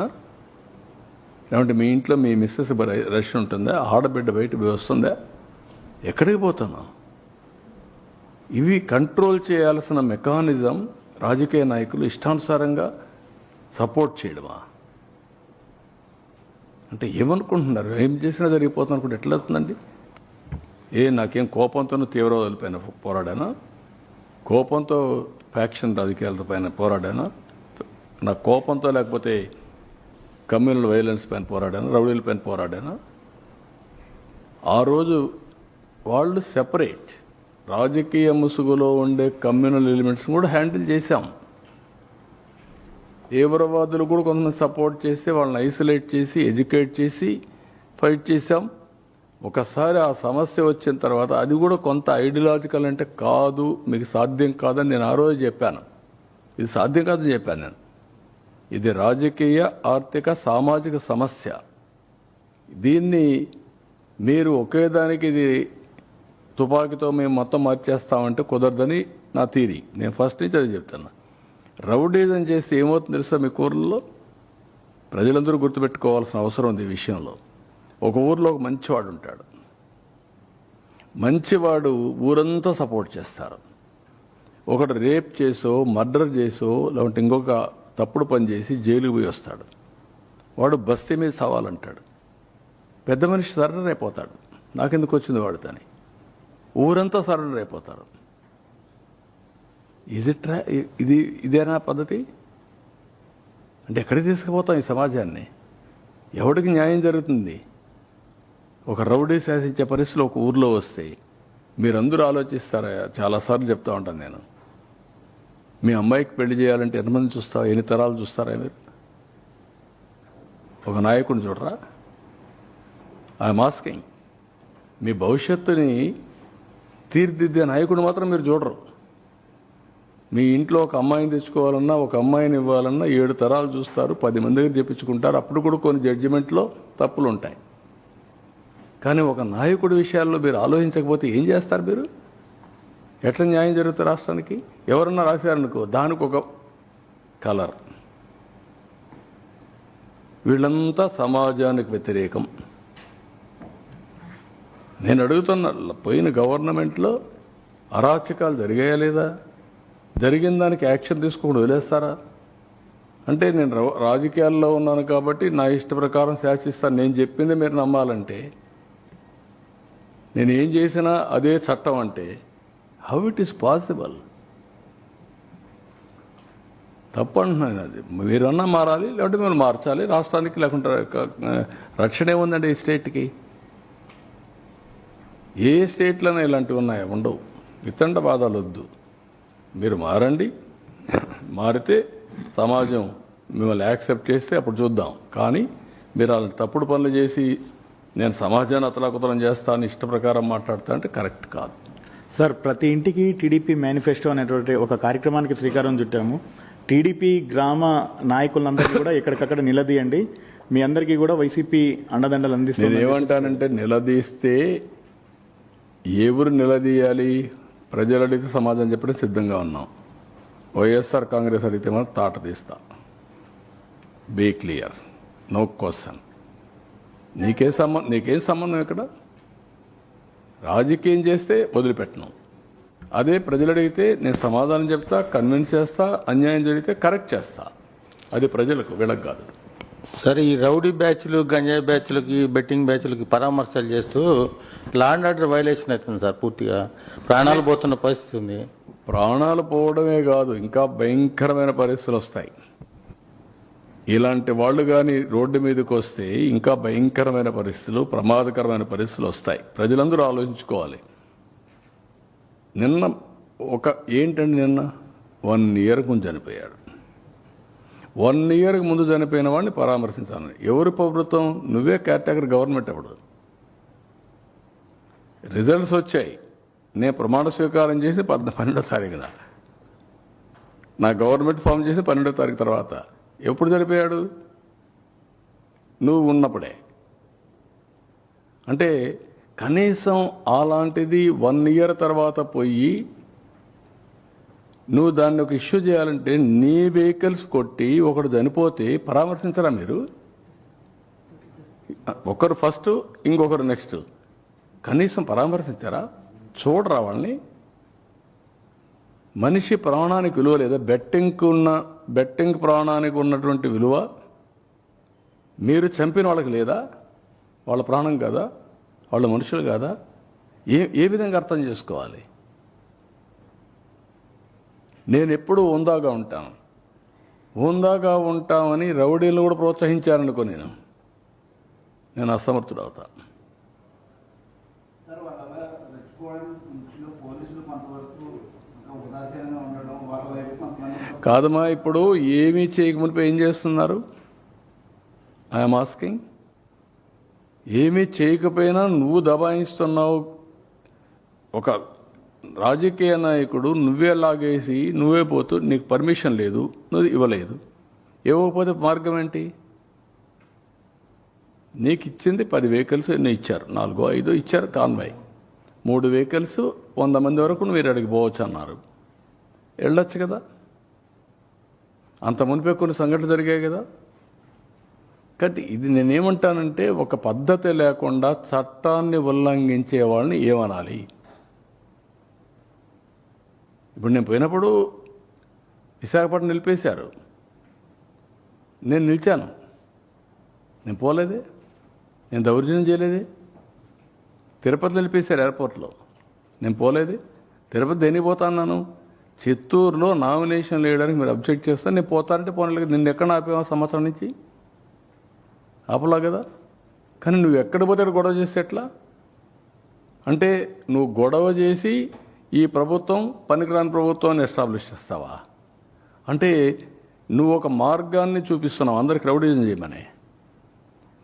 లేదంటే మీ ఇంట్లో మీ మిస్సెస్ రక్షణ ఉంటుందా? ఆడబిడ్డ బయట వస్తుందా? ఎక్కడికి పోతున్నా? ఇవి కంట్రోల్ చేయాల్సిన మెకానిజం రాజకీయ నాయకులు ఇష్టానుసారంగా సపోర్ట్ చేయడమా? అంటే ఏమనుకుంటున్నారు? ఏం చేసినా జరిగిపోతుంది అనుకుంటే ఎట్లా అవుతుందండి? నాకేం కోపంతోనూ తీవ్రవాదుల పైన పోరాడానా? కోపంతో ఫ్యాక్షన్ రాజకీయాల పైన పోరాడానా? నా కోపంతో లేకపోతే కమ్యూనల్ వైలెన్స్ పైన పోరాడానా? రౌడీల పైన పోరాడానా? ఆ రోజు వాళ్ళు సెపరేట్, రాజకీయ ముసుగులో ఉండే కమ్యూనల్ ఎలిమెంట్స్ కూడా హ్యాండిల్ చేశాం. తీవ్రవాదులు కూడా కొంతమంది సపోర్ట్ చేసి వాళ్ళని ఐసోలేట్ చేసి ఎడ్యుకేట్ చేసి ఫైట్ చేశాం. ఒకసారి ఆ సమస్య వచ్చిన తర్వాత అది కూడా కొంత ఐడియాలజికల్ అంటే కాదు, మీకు సాధ్యం కాదని నేను ఆ రోజు చెప్పాను. ఇది సాధ్యం కాదని చెప్పాను నేను. ఇది రాజకీయ, ఆర్థిక, సామాజిక సమస్య. దీన్ని మీరు ఒకేదానికి ఇది తుపాకీతో మేము మొత్తం మార్చేస్తామంటే కుదరదని నా థీరీ. నేను ఫస్ట్ నుంచి అది చెప్తున్నా. రౌడీజం చేస్తే ఏమవుతుంది తెలుసా? మీ ఊర్లలో ప్రజలందరూ గుర్తుపెట్టుకోవాల్సిన అవసరం ఉంది ఈ విషయంలో. ఒక ఊర్లో ఒక మంచివాడు ఉంటాడు. మంచివాడు ఊరంతా సపోర్ట్ చేస్తారు. ఒకడు రేప్ చేసో, మర్డర్ చేసో, లేదంటే ఇంకొక తప్పుడు పని చేసి జైలుకి పోయి వస్తాడు. వాడు బస్తీ మీద సవాలంటాడు. పెద్ద మనిషి సరెండర్ అయిపోతాడు. నాకెందుకు వచ్చింది వాడితోని? ఊరంతా సరెండర్ అయిపోతారు. ఇదేనా పద్ధతి? అంటే ఎక్కడికి తీసుకుపోతాం ఈ సమాజాన్ని? ఎవడికి న్యాయం జరుగుతుంది? ఒక రౌడీ శాసించే పరిస్థితులు ఒక ఊర్లో వస్తే మీరందరూ ఆలోచిస్తారా? చాలాసార్లు చెప్తా ఉంటాను నేను. మీ అమ్మాయికి పెళ్లి చేయాలంటే ఎంతమంది చూస్తారా? ఎన్ని తరాలు చూస్తారా మీరు? ఒక నాయకుడిని చూడరా? I'm asking. మీ భవిష్యత్తుని తీర్చిదిద్దే నాయకుడు మాత్రం మీరు చూడరు. మీ ఇంట్లో ఒక అమ్మాయిని తెచ్చుకోవాలన్నా, ఒక అమ్మాయిని ఇవ్వాలన్నా 7 తరాలు చూస్తారు, 10 మంది దగ్గర చెప్పించుకుంటారు. అప్పుడు కూడా కొన్ని జడ్జిమెంట్లో తప్పులు ఉంటాయి. కానీ ఒక నాయకుడి విషయాల్లో మీరు ఆలోచించకపోతే ఏం చేస్తారు? మీరు ఎట్లా న్యాయం జరుగుతుంది రాష్ట్రానికి? ఎవరన్నా రాశారనుకో దానికి ఒక కలర్. వీళ్ళంతా సమాజానికి వ్యతిరేకం. నేను అడుగుతున్నా, పోయిన గవర్నమెంట్లో అరాచకాలు జరిగాయా లేదా? జరిగిన దానికి యాక్షన్ తీసుకోకుండా వదిలేస్తారా? అంటే నేను రాజకీయాల్లో ఉన్నాను కాబట్టి నా ఇష్ట ప్రకారం శాసిస్తాను, నేను చెప్పింది మీరు నమ్మాలంటే, నేను ఏం చేసినా అదే చట్టం అంటే హౌ ఇట్ ఈస్ పాసిబుల్? తప్పు అంటున్నాను. అది మీరన్నా మారాలి, లేకపోతే మీరు మార్చాలి రాష్ట్రానికి. లేకుంటే రక్షణ ఏముందండి ఈ స్టేట్కి? ఏ స్టేట్లోనే ఇలాంటివి ఉన్నాయా? ఉండవు. వితండ బాధలు వద్దు, మీరు మారండి. మారితే సమాజం మిమ్మల్ని యాక్సెప్ట్ చేస్తే అప్పుడు చూద్దాం. కానీ మీరు అలాంటి తప్పుడు పనులు చేసి నేను సమాజాన్ని అతలాకుతలం చేస్తాను ఇష్ట ప్రకారం మాట్లాడతా అంటే కరెక్ట్ కాదు. సార్, ప్రతి ఇంటికి టీడీపీ మేనిఫెస్టో అనేటువంటి ఒక కార్యక్రమానికి శ్రీకారం చుట్టాము. టీడీపీ గ్రామ నాయకులందరికీ కూడా ఎక్కడికక్కడ నిలదీయండి, మీ అందరికీ కూడా వైసీపీ అండదండలు అందిస్తుంది. నేను ఏమంటానంటే, నిలదీస్తే ఎవరు నిలదీయాలి? ప్రజలు అడిగితే సమాధానం చెప్పడం సిద్ధంగా ఉన్నాం. వైఎస్ఆర్ కాంగ్రెస్ అడిగితే మనం తాట తీస్తా. Be clear, no question. నీకేం సంబంధం ఇక్కడ? రాజకీయం చేస్తే వదిలిపెట్టను. అదే ప్రజలు అడిగితే నేను సమాధానం చెప్తా, కన్విన్స్ చేస్తా, అన్యాయం జరిగితే కరెక్ట్ చేస్తా. అది ప్రజలకు, వీళ్ళకి కాదు. సరే, ఈ రౌడీ బ్యాచ్లు, గంజాయి బ్యాచ్లకి, బెట్టింగ్ బ్యాచ్లకి పరామర్శలు చేస్తూ లా అండ్ ఆర్డర్ వైలేషన్ అవుతుంది సార్. పూర్తిగా ప్రాణాలు పోతున్న పరిస్థితి ఉంది. ప్రాణాలు పోవడమే కాదు, ఇంకా భయంకరమైన పరిస్థితులు వస్తాయి. ఇలాంటి వాళ్ళు కానీ రోడ్డు మీదకి వస్తే ఇంకా భయంకరమైన పరిస్థితులు, ప్రమాదకరమైన పరిస్థితులు వస్తాయి. ప్రజలందరూ ఆలోచించుకోవాలి. నిన్న ఏంటండి, నిన్న 1 year ముందు చనిపోయాడు. 1 year ముందు చనిపోయిన వాడిని పరామర్శించాలని ఎవరు ప్రభుత్వం? నువ్వే కేటగిరీ గవర్నమెంట్. అప్పుడు రిజల్ట్స్ వచ్చాయి. నేను ప్రమాణ స్వీకారం చేసి 12వ తారీఖున, నా గవర్నమెంట్ ఫామ్ చేసి 12వ తారీఖు తర్వాత. ఎప్పుడు చనిపోయాడు? నువ్వు ఉన్నప్పుడే. అంటే కనీసం అలాంటిది 1 year తర్వాత పోయి నువ్వు దాన్ని ఒక ఇష్యూ చేయాలంటే నీ వెహికల్స్ కొట్టి ఒకడు చనిపోతే పరామర్శించరా మీరు? ఒకరు ఫస్ట్, ఇంకొకరు నెక్స్ట్. కనీసం పరామర్శించారా? చూడరా వాళ్ళని? మనిషి ప్రాణానికి విలువ లేదా? బెట్టింగ్ ప్రాణానికి ఉన్నటువంటి విలువ మీరు చంపిన వాళ్ళకి లేదా? వాళ్ళ ప్రాణం కదా? వాళ్ళ మనుషులు కాదా? ఏ విధంగా అర్థం చేసుకోవాలి? నేను ఎప్పుడూ ఉందాగా ఉంటామని రౌడీలు కూడా ప్రోత్సహించారనుకో, నేను అసమర్థుడు అవుతా. కాదమ్మా, ఇప్పుడు ఏమీ చేయకమునిపై ఏం చేస్తున్నారు? I'm asking. ఏమీ చేయకపోయినా నువ్వు దబాయిస్తున్నావు. ఒక రాజకీయ నాయకుడు నువ్వే లాగేసి నువ్వే పోతూ, నీకు పర్మిషన్ లేదు, నువ్వు ఇవ్వలేదు. ఇవ్వకపోతే మార్గం ఏంటి? నీకు ఇచ్చింది 10 vehicles ఎన్నో ఇచ్చారు, 4-5 ఇచ్చారు కాన్వాయ్. 3 vehicles 100 మంది వరకు మీరు అడిగి పోవచ్చు అన్నారు. వెళ్ళొచ్చు కదా? అంత మునిపే కొన్ని సంఘటనలు జరిగాయి కదా. కాబట్టి ఇది నేనేమంటానంటే, ఒక పద్ధతి లేకుండా చట్టాన్ని ఉల్లంఘించే వాళ్ళని ఏమనాలి? ఇప్పుడు నేను పోయినప్పుడు విశాఖపట్నం నిలిపేశారు, నేను నిలిచాను. నేను పోలేదే, నేను దౌర్జన్యం చేయలేదే. తిరుపతిలో నిలిపేశారు ఎయిర్పోర్ట్లో, నేను పోలేదే. తిరుపతి దేనికి పోతా అన్నాను? చిత్తూరులో నామినేషన్ వేయడానికి మీరు అబ్జెక్ట్ చేస్తే నేను పోతానంటే పోనలేదు. నిన్ను ఎక్కడ ఆపేవా? సంవత్సరం నుంచి ఆపలా కదా. కానీ నువ్వు ఎక్కడ పోతే గొడవ చేస్తే ఎట్లా? అంటే నువ్వు గొడవ చేసి ఈ ప్రభుత్వం పనికిరాని ప్రభుత్వాన్ని ఎస్టాబ్లిష్ చేస్తావా? అంటే నువ్వు ఒక మార్గాన్ని చూపిస్తున్నావు అందరికి రౌడీజం చేయమని.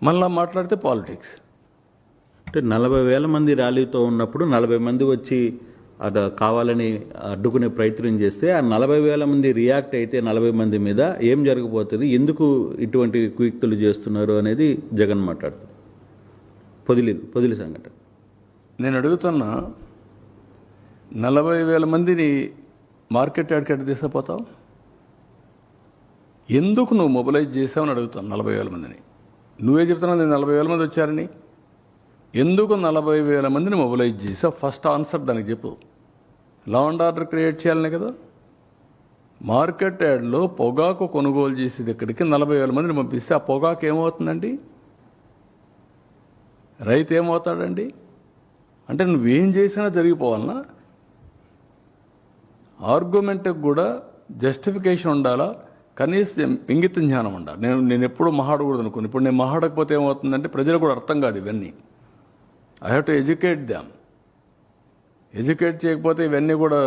మళ్ళా మాట్లాడితే పాలిటిక్స్. అంటే 40,000 మంది ర్యాలీతో ఉన్నప్పుడు 40 మంది వచ్చి అటు కావాలని అడ్డుకునే ప్రయత్నం చేస్తే ఆ 40,000 మంది రియాక్ట్ అయితే 40 మంది మీద ఏం జరగబోతుంది? ఎందుకు ఇటువంటి కుయుక్తులు చేస్తున్నారు అనేది జగన్ మాట్లాడుతుంది. పొదిలి సంఘటన. నేను అడుగుతున్నా, 40,000 మందిని మార్కెట్ యార్డ్కి తీసుకుపోతావు? ఎందుకు నువ్వు మొబిలైజ్ చేసావని అడుగుతాను 40,000 మందిని. నువ్వే చెప్తున్నావు నేను 40,000 మంది వచ్చారని. ఎందుకు 40,000 మందిని మొబిలైజ్ చేసావు? ఫస్ట్ ఆన్సర్ దానికి చెప్పు. లా అండ్ ఆర్డర్ క్రియేట్ చేయాలనే కదా. మార్కెట్ యార్డ్లో పొగాకు కొనుగోలు చేసేది ఇక్కడికి 40,000 మందిని పంపిస్తే ఆ పొగాకు ఏమవుతుందండి? రైతు ఏమవుతాడండి? అంటే నువ్వేం చేసినా జరిగిపోవాలన్నా? ఆర్గ్యుమెంట్కి కూడా జస్టిఫికేషన్ ఉండాలా, కనీసం ఇంగిత జ్ఞానం ఉండాలి. నేను ఎప్పుడూ మహాడకూడదు అనుకున్నాను. ఇప్పుడు నేను మహాడకపోతే ఏమవుతుందంటే ప్రజలకు కూడా అర్థం కాదు ఇవన్నీ. I have to educate them. Educate చేయకపోతే ఇవన్నీ కూడా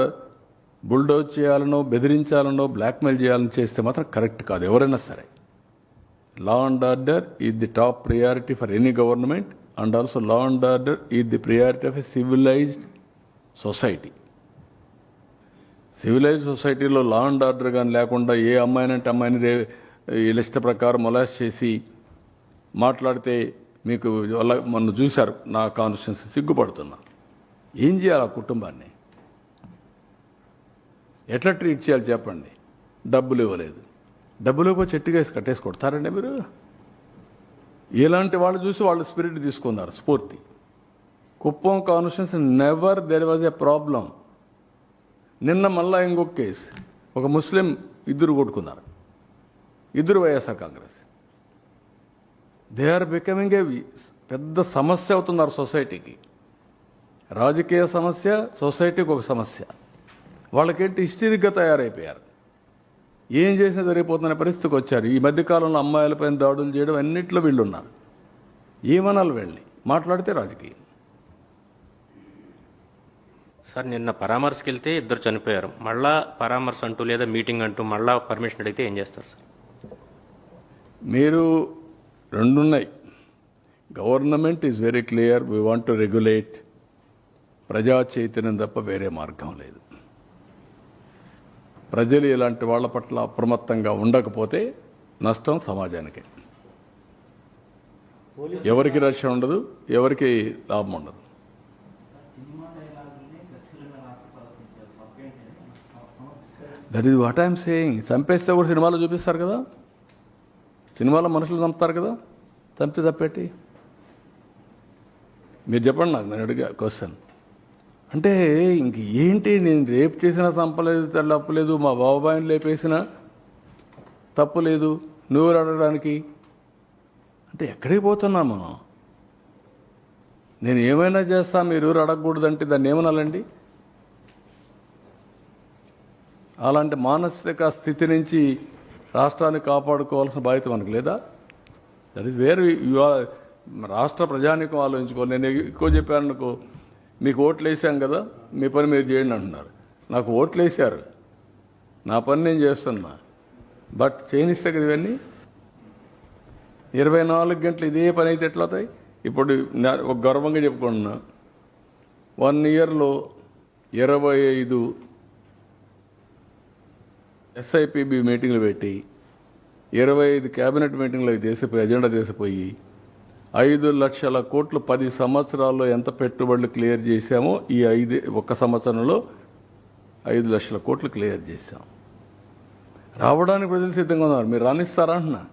బుల్డోజ్ చేయాలనో, బెదిరించాలనో, బ్లాక్మెయిల్ చేయాలని చేస్తే మాత్రం కరెక్ట్ కాదు ఎవరైనా సరే. Law and order is the top priority for any government, and also law and order is the priority of a civilised society. Civilised సొసైటీలో లా అండ్ ఆర్డర్ కానీ లేకుండా ఏ అమ్మాయినంటే అమ్మాయిని లిస్ట్ ప్రకారం మొలాస్ట్ చేసి మాట్లాడితే మీకు మొన్న చూశారు నా కాన్స్టిట్యున్సీ. సిగ్గుపడుతున్నా. ఏం చేయాలి ఆ కుటుంబాన్ని? ఎట్లా ట్రీట్ చేయాలి చెప్పండి? డబ్బులు ఇవ్వలేదు. డబ్బులు ఇవ్వ చెట్టుకేసి కట్టేసి కొడతారండి మీరు? ఇలాంటి వాళ్ళు చూసి వాళ్ళు స్పిరిట్ తీసుకున్నారు, స్ఫూర్తి. Kuppam constituency never there was a problem. నిన్న మళ్ళా ఇంకొక కేసు, ఒక ముస్లిం ఇద్దరు కొట్టుకున్నారు, ఇద్దరు YSR Congress. They are becoming a పెద్ద సమస్య అవుతున్నారు సొసైటీకి. రాజకీయ సమస్య, సొసైటీకి ఒక సమస్య. వాళ్ళకేంటి హిస్టరిక్గా తయారైపోయారు. ఏం చేసినా జరిగిపోతున్న పరిస్థితికి వచ్చారు. ఈ మధ్యకాలంలో అమ్మాయిలపైన దాడులు చేయడం అన్నింటిలో వీళ్ళు ఉన్నారు. ఏమనాలి వీళ్ళని? మాట్లాడితే రాజకీయం. సార్, నిన్న పరామర్శకి వెళ్తే ఇద్దరు చనిపోయారు. మళ్ళా పరామర్శ అంటూ లేదా మీటింగ్ అంటూ మళ్ళా పర్మిషన్ అడిగితే ఏం చేస్తారు సార్? మీరు రెండున్నాయి. Government is very clear, we want to regulate. ప్రజా చైతన్యం తప్ప వేరే మార్గం లేదు. ప్రజలు ఇలాంటి వాళ్ళ పట్ల అప్రమత్తంగా ఉండకపోతే నష్టం సమాజానికి. ఎవరికి రక్షణ ఉండదు, ఎవరికి లాభం ఉండదు. That is what I'm saying. చంపేస్తే కూడా సినిమాలో చూపిస్తారు కదా, సినిమాలో మనుషులు చంపుతారు కదా, చంపితే తప్పేటి? మీరు చెప్పండి నాకు, నేను అడిగా క్వశ్చన్. అంటే ఇంక ఏంటి, నేను రేపు చేసినా చంపలేదు, తప్పలేదు, మా బాబాయిని లేపేసినా తప్పులేదు, నువ్వు అడగడానికి అంటే ఎక్కడికి పోతున్నాం మనం? నేను ఏమైనా చేస్తా, మీరు అడగకూడదంటే దాన్ని ఏమనాలండి? అలాంటి మానసిక స్థితి నుంచి రాష్ట్రాన్ని కాపాడుకోవాల్సిన బాధ్యత మనకు లేదా? దట్ ఈస్ వేర్ రాష్ట్ర ప్రజానికం ఆలోచించుకోవాలి. నేను ఎక్కువ చెప్పాను అనుకో, మీకు ఓట్లు వేసాం కదా, మీ పని మీరు చేయండి అంటున్నారు. నాకు ఓట్లు వేశారు, నా పని నేను చేస్తున్నా, బట్ చేయనిస్తే కదా ఇవన్నీ. 24 గంటలు ఇదే పని అయితే ఎట్లా అవుతాయి? ఇప్పుడు ఒక గర్వంగా చెప్పుకుంటున్నా, 1 ఇయర్లో 25 ఎస్ఐపిబి మీటింగ్లు పెట్టి 25 క్యాబినెట్ మీటింగ్లు చేసిపోయి అజెండా చేసిపోయి 5 లక్షల కోట్లు 10 సంవత్సరాల్లో ఎంత పెట్టుబడులు క్లియర్ చేశామో ఈ 1 సంవత్సరంలో 5 లక్షల కోట్లు క్లియర్ చేశాం. రావడానికి ప్రజలు సిద్ధంగా ఉన్నారు. మీరు రాణిస్తారా అంటున్నా?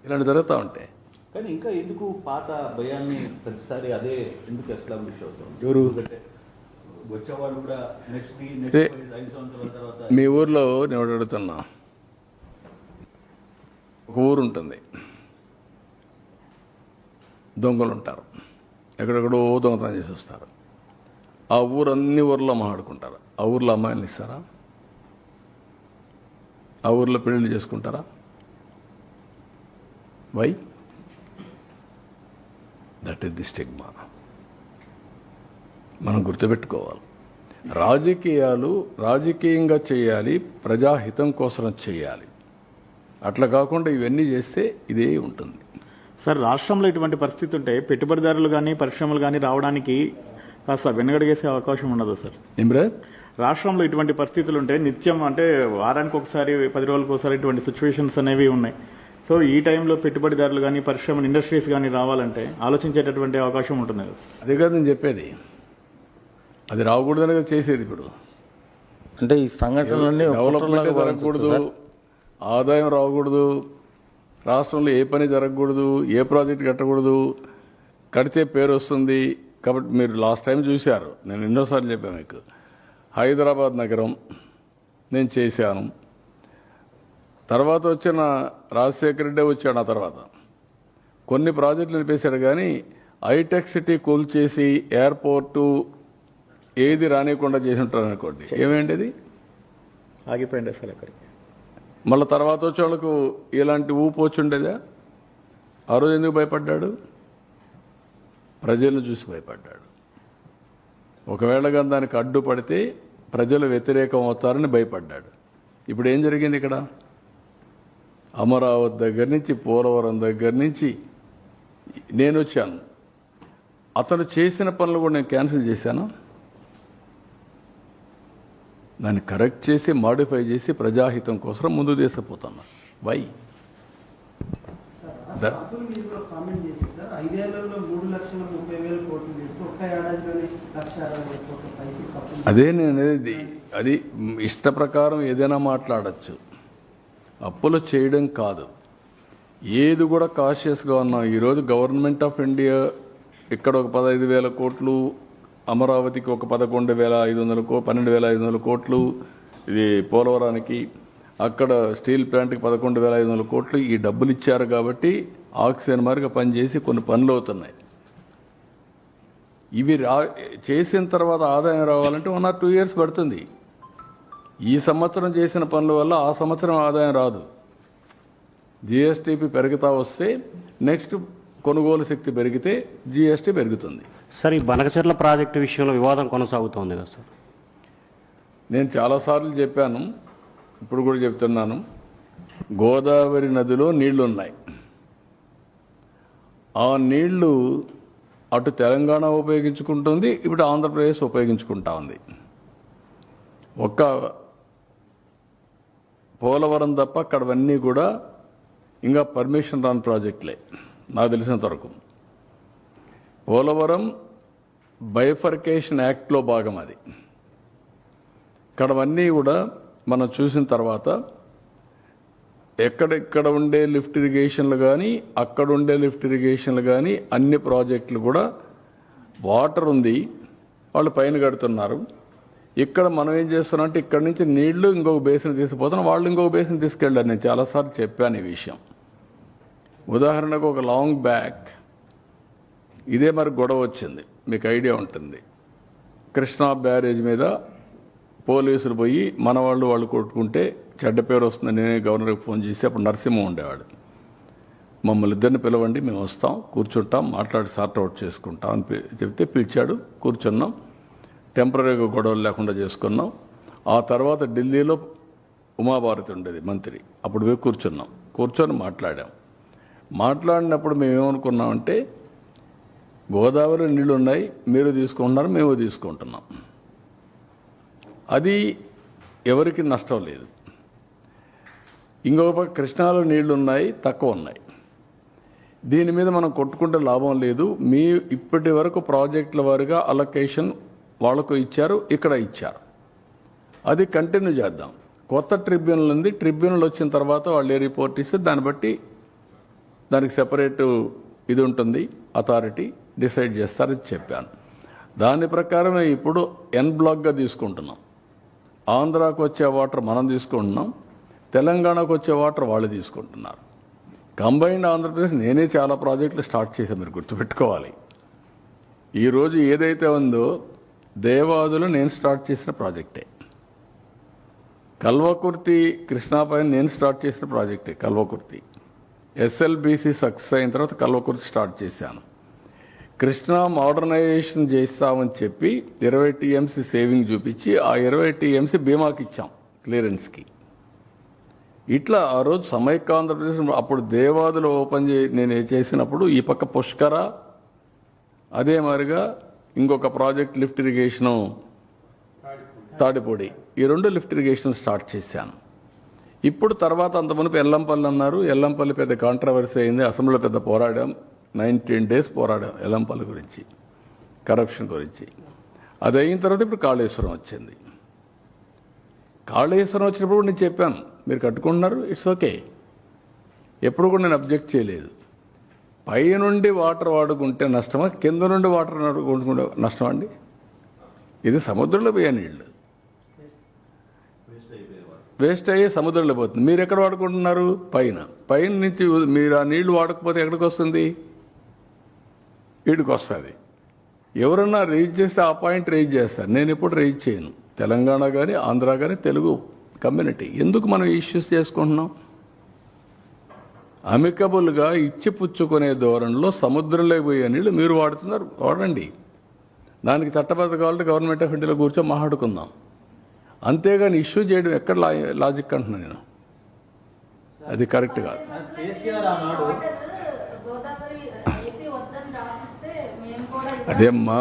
ఇలాంటి జరుగుతూ ఉంటాయి. కానీ ఇంకా ఎందుకు పాత భయాన్ని ప్రతిసారి అదే ఎందుకు ఎస్టాబ్లిష్ అవుతుంది? ఎవరు వచ్చేవాళ్ళు కూడా నెక్స్ట్ 5 సంవత్సరాల తర్వాత. మీ ఊర్లో నేను అడుగుతున్నా, ఒక ఊరు ఉంటుంది, దొంగలు ఉంటారు, ఎక్కడెక్కడో దొంగతనం చేసి వస్తారు. ఆ ఊరు అన్ని ఊర్లో మాట్లాడుకుంటారు. ఆ ఊర్లో అమ్మాయిలు ఇస్తారా? ఆ ఊర్లో పెళ్లిళ్ళు చేసుకుంటారా? Why? That is the stigma. మనం గుర్తుపెట్టుకోవాలి. రాజకీయాలు రాజకీయంగా చేయాలి, ప్రజాహితం కోసం చేయాలి. అట్లా కాకుండా ఇవన్నీ చేస్తే ఇదే ఉంటుంది. సార్, రాష్ట్రంలో ఇటువంటి పరిస్థితి ఉంటే పెట్టుబడిదారులు కానీ పరిశ్రమలు కానీ రావడానికి కాస్త వెనుగడిగేసే అవకాశం ఉండదు సార్? ఏమ్రా, రాష్ట్రంలో ఇటువంటి పరిస్థితులు ఉంటే నిత్యం అంటే వారానికి ఒకసారి 10 రోజులకు ఒకసారి ఇటువంటి సిచ్యువేషన్స్ అనేవి ఉన్నాయి. సో ఈ టైంలో పెట్టుబడిదారులు కానీ పరిశ్రమలు ఇండస్ట్రీస్ కానీ రావాలంటే ఆలోచించేటటువంటి అవకాశం ఉంటుంది కదా? అదే కాదు నేను చెప్పేది. అది రాకూడదని కదా చేసేది ఇప్పుడు. అంటే ఈ సంఘటనలన్నీ ఒక డెవలప్మెంట్ కుట్రలాగా జరగకూడదు, భావించొచ్చా సార్? ఆదాయం రాకూడదు, రాష్ట్రంలో ఏ పని జరగకూడదు, ఏ ప్రాజెక్ట్ కట్టకూడదు, కడితే పేరు వస్తుంది. కాబట్టి మీరు లాస్ట్ టైం చూశారు, నేను ఎన్నోసార్లు చెప్పాను మీకు, హైదరాబాద్ నగరం నేను చేశాను. తర్వాత వచ్చిన రాజశేఖర రెడ్డి వచ్చాడు. ఆ తర్వాత కొన్ని ప్రాజెక్టులు నిలిపేశాడు, కానీ హైటెక్ సిటీ కూల్చేసి ఎయిర్పోర్టు ఏది రానియకుండా చేసి ఉంటారు అనుకోండి, ఏమేంటి అది ఆగిపోయింది అసలు అక్కడికి. మళ్ళీ తర్వాత వచ్చే వాళ్ళకు ఇలాంటి ఊపు వచ్చి ఉండేదా? ఆ రోజు ఎందుకు భయపడ్డాడు? ప్రజలను చూసి భయపడ్డాడు. ఒకవేళ కానీ దానికి అడ్డుపడితే ప్రజలు వ్యతిరేకం అవుతారని భయపడ్డాడు. ఇప్పుడు ఏం జరిగింది ఇక్కడ? అమరావతి దగ్గర నుంచి, పోలవరం దగ్గర నుంచి నేను వచ్చాను. అతను చేసిన పనులు కూడా నేను క్యాన్సిల్ చేశాను. దాన్ని కరెక్ట్ చేసి మాడిఫై చేసి ప్రజాహితం కోసం ముందు తీసుకుపోతున్నా. వై అప్పులు మీరు కూడా కామెంట్ చేశారు సార్. 5 ఏళ్లలో 3,30,000 కోట్లు చేస్తూ ఒక్క ఏడాదిలోనే 1,60,000 కోట్ల పైకి అప్పులు. అదే నేను అనేది. అది ఇష్ట ప్రకారం ఏదైనా మాట్లాడచ్చు, అప్పులు చేయడం కాదు. ఏది కూడా కాషియస్గా ఉన్నాం. ఈరోజు గవర్నమెంట్ ఆఫ్ ఇండియా ఇక్కడ ఒక 15,000 కోట్లు, అమరావతికి ఒక 11,500 12,500 కోట్లు, ఇది పోలవరానికి, అక్కడ స్టీల్ ప్లాంట్కి 11,500 కోట్లు. ఈ డబ్బులు ఇచ్చారు కాబట్టి ఆక్సిజన్ మార్గా పనిచేసి కొన్ని పనులు అవుతున్నాయి. ఇవి చేసిన తర్వాత ఆదాయం రావాలంటే 1 or 2 years పడుతుంది. ఈ సంవత్సరం చేసిన పనుల వల్ల ఆ సంవత్సరం ఆదాయం రాదు. జిఎస్టీపీ పెరుగుతా వస్తే నెక్స్ట్ కొనుగోలు శక్తి పెరిగితే జిఎస్టీ పెరుగుతుంది. సార్, ఈ బనకచెర్ల ప్రాజెక్టు విషయంలో వివాదం కొనసాగుతోంది కదా సార్? నేను చాలాసార్లు చెప్పాను, ఇప్పుడు కూడా చెప్తున్నాను. గోదావరి నదిలో నీళ్లున్నాయి. ఆ నీళ్లు అటు తెలంగాణ ఉపయోగించుకుంటుంది, ఇప్పుడు ఆంధ్రప్రదేశ్ ఉపయోగించుకుంటా ఉంది. ఒక్క పోలవరం తప్ప అక్కడవన్నీ కూడా ఇంకా పర్మిషన్ రాని ప్రాజెక్టులే నాకు తెలిసినంత వరకు. పోలవరం బైఫర్కేషన్ యాక్ట్లో భాగం అది. ఇక్కడవన్నీ కూడా మనం చూసిన తర్వాత ఎక్కడెక్కడ ఉండే లిఫ్ట్ ఇరిగేషన్లు కానీ, అక్కడ ఉండే లిఫ్ట్ ఇరిగేషన్లు కానీ, అన్ని ప్రాజెక్టులు కూడా వాటర్ ఉంది, వాళ్ళు పైన కడుతున్నారు. ఇక్కడ మనం ఏం చేస్తున్నాం అంటే ఇక్కడ నుంచి నీళ్లు ఇంకొక బేసిన్ తీసుకుపోతున్నాం, వాళ్ళు ఇంకొక బేసిన్ తీసుకెళ్ళారు. నేను చాలాసార్లు చెప్పాను ఈ విషయం. ఉదాహరణకు ఒక లాంగ్ బ్యాక్ ఇదే మరి గొడవ వచ్చింది, మీకు ఐడియా ఉంటుంది. కృష్ణా బ్యారేజ్ మీద పోలీసులు పోయి మన వాళ్ళు కొట్టుకుంటే చెడ్డ పేరు వస్తుంది. నేనే గవర్నర్కి ఫోన్ చేసి, అప్పుడు నరసింహ ఉండేవాడు, మమ్మల్ని ఇద్దరిని పిలవండి, మేము వస్తాం, కూర్చుంటాం, మాట్లాడి సార్ట్అవుట్ చేసుకుంటాం అని చెప్తే పిలిచాడు. కూర్చున్నాం, టెంపరీగా గొడవలు లేకుండా చేసుకున్నాం. ఆ తర్వాత ఢిల్లీలో ఉమాభారతి ఉండేది మంత్రి, అప్పుడు పోయి కూర్చొని మాట్లాడినప్పుడు మేము ఏమనుకున్నామంటే, గోదావరి నీళ్ళు ఉన్నాయి, మీరు తీసుకుంటున్నారు, మేము తీసుకుంటున్నాం, అది ఎవరికి నష్టం లేదు. ఇంకొక పక్క కృష్ణాలో నీళ్లు ఉన్నాయి, తక్కువ ఉన్నాయి, దీని మీద మనం కొట్టుకుంటే లాభం లేదు. మీ ఇప్పటి వరకు ప్రాజెక్టుల వారిగా అలొకేషన్ వాళ్ళకు ఇచ్చారు, ఇక్కడ ఇచ్చారు, అది కంటిన్యూ చేద్దాం. కొత్త ట్రిబ్యునల్ ఉంది, ట్రిబ్యునల్ వచ్చిన తర్వాత వాళ్ళు ఏ రిపోర్ట్ ఇస్తే దాన్ని బట్టి దానికి సెపరేట్ ఇది ఉంటుంది, అథారిటీ డిసైడ్ చేస్తారని చెప్పాను. దాని ప్రకారమే ఇప్పుడు ఎన్ బ్లాక్గా తీసుకుంటున్నాం. ఆంధ్రాకు వచ్చే వాటర్ మనం తీసుకుంటున్నాం, తెలంగాణకు వచ్చే వాటర్ వాళ్ళు తీసుకుంటున్నారు. కంబైన్డ్ ఆంధ్రప్రదేశ్ నేనే చాలా ప్రాజెక్టులు స్టార్ట్ చేశాను, మీరు గుర్తుపెట్టుకోవాలి. ఈరోజు ఏదైతే ఉందో దేవాదులు నేను స్టార్ట్ చేసిన ప్రాజెక్టే, కల్వకుర్తి కృష్ణాపైన నేను స్టార్ట్ చేసిన ప్రాజెక్టే కల్వకుర్తి. ఎస్ఎల్బీసీ సక్సెస్ అయిన తర్వాత కల్వకుర్తి స్టార్ట్ చేశాను. కృష్ణా మోడర్నైజేషన్ చేస్తామని చెప్పి 20 టీఎంసీ సేవింగ్ చూపించి ఆ 20 టీఎంసీ బీమాకి ఇచ్చాం క్లియరెన్స్కి. ఇట్లా ఆ రోజు సమైక్య ఆంధ్రప్రదేశ్ అప్పుడు దేవాదులు నేను చేసినప్పుడు ఈ పక్క పుష్కర, అదే మాదిరిగా ఇంకొక ప్రాజెక్ట్ లిఫ్ట్ ఇరిగేషను తాడిపొడి, ఈ 2 లిఫ్ట్ ఇరిగేషన్ స్టార్ట్ చేశాను. ఇప్పుడు తర్వాత అంత మునుపు ఎల్లంపల్లి అన్నారు, ఎల్లంపల్లి పెద్ద కాంట్రవర్సీ అయింది, అసెంబ్లీలో పెద్ద పోరాడాం, 19 days పోరాడాం ఎల్లంపల్లి గురించి, కరప్షన్ గురించి. అది అయిన తర్వాత ఇప్పుడు కాళేశ్వరం వచ్చింది. కాళేశ్వరం వచ్చినప్పుడు నేను చెప్పాను, మీరు కట్టుకుంటున్నారు, ఇట్స్ ఓకే, ఎప్పుడు కూడా నేను అబ్జెక్ట్ చేయలేదు. పై నుండి వాటర్ వాడుకుంటే నష్టమా, కింద నుండి వాటర్ వాడుకుంటే నష్టమా అండి? ఇది సముద్రంలో పోయే నీళ్ళు, వేస్ట్ అయ్యి సముద్రంలో పోతుంది. మీరు ఎక్కడ వాడుకుంటున్నారు? పైన నుంచి మీరు ఆ నీళ్లు వాడకపోతే ఎక్కడికి వస్తుంది? వీడికి వస్తుంది. ఎవరన్నా రేజ్ చేస్తే ఆ పాయింట్ రేజ్ చేస్తారు, నేను ఎప్పుడు రేజ్ చేయను. తెలంగాణ కానీ ఆంధ్ర కానీ తెలుగు కమ్యూనిటీ ఎందుకు మనం ఇష్యూస్ చేసుకుంటున్నాం? అమికబుల్గా ఇచ్చి పుచ్చుకునే ధోరణిలో సముద్రంలో పోయే నీళ్ళు మీరు వాడుతున్నారు, వాడండి. దానికి చట్టబద్ధ కావాలంటే గవర్నమెంట్ ఆఫ్ ఇండియాలో కూర్చొని మాట్లాడుకుందాం. అంతేగాని ఇష్యూ చేయడం ఎక్కడ లాజిక్ అంటున్నాను నేను, అది కరెక్ట్ కాదు. అదేమ్మా,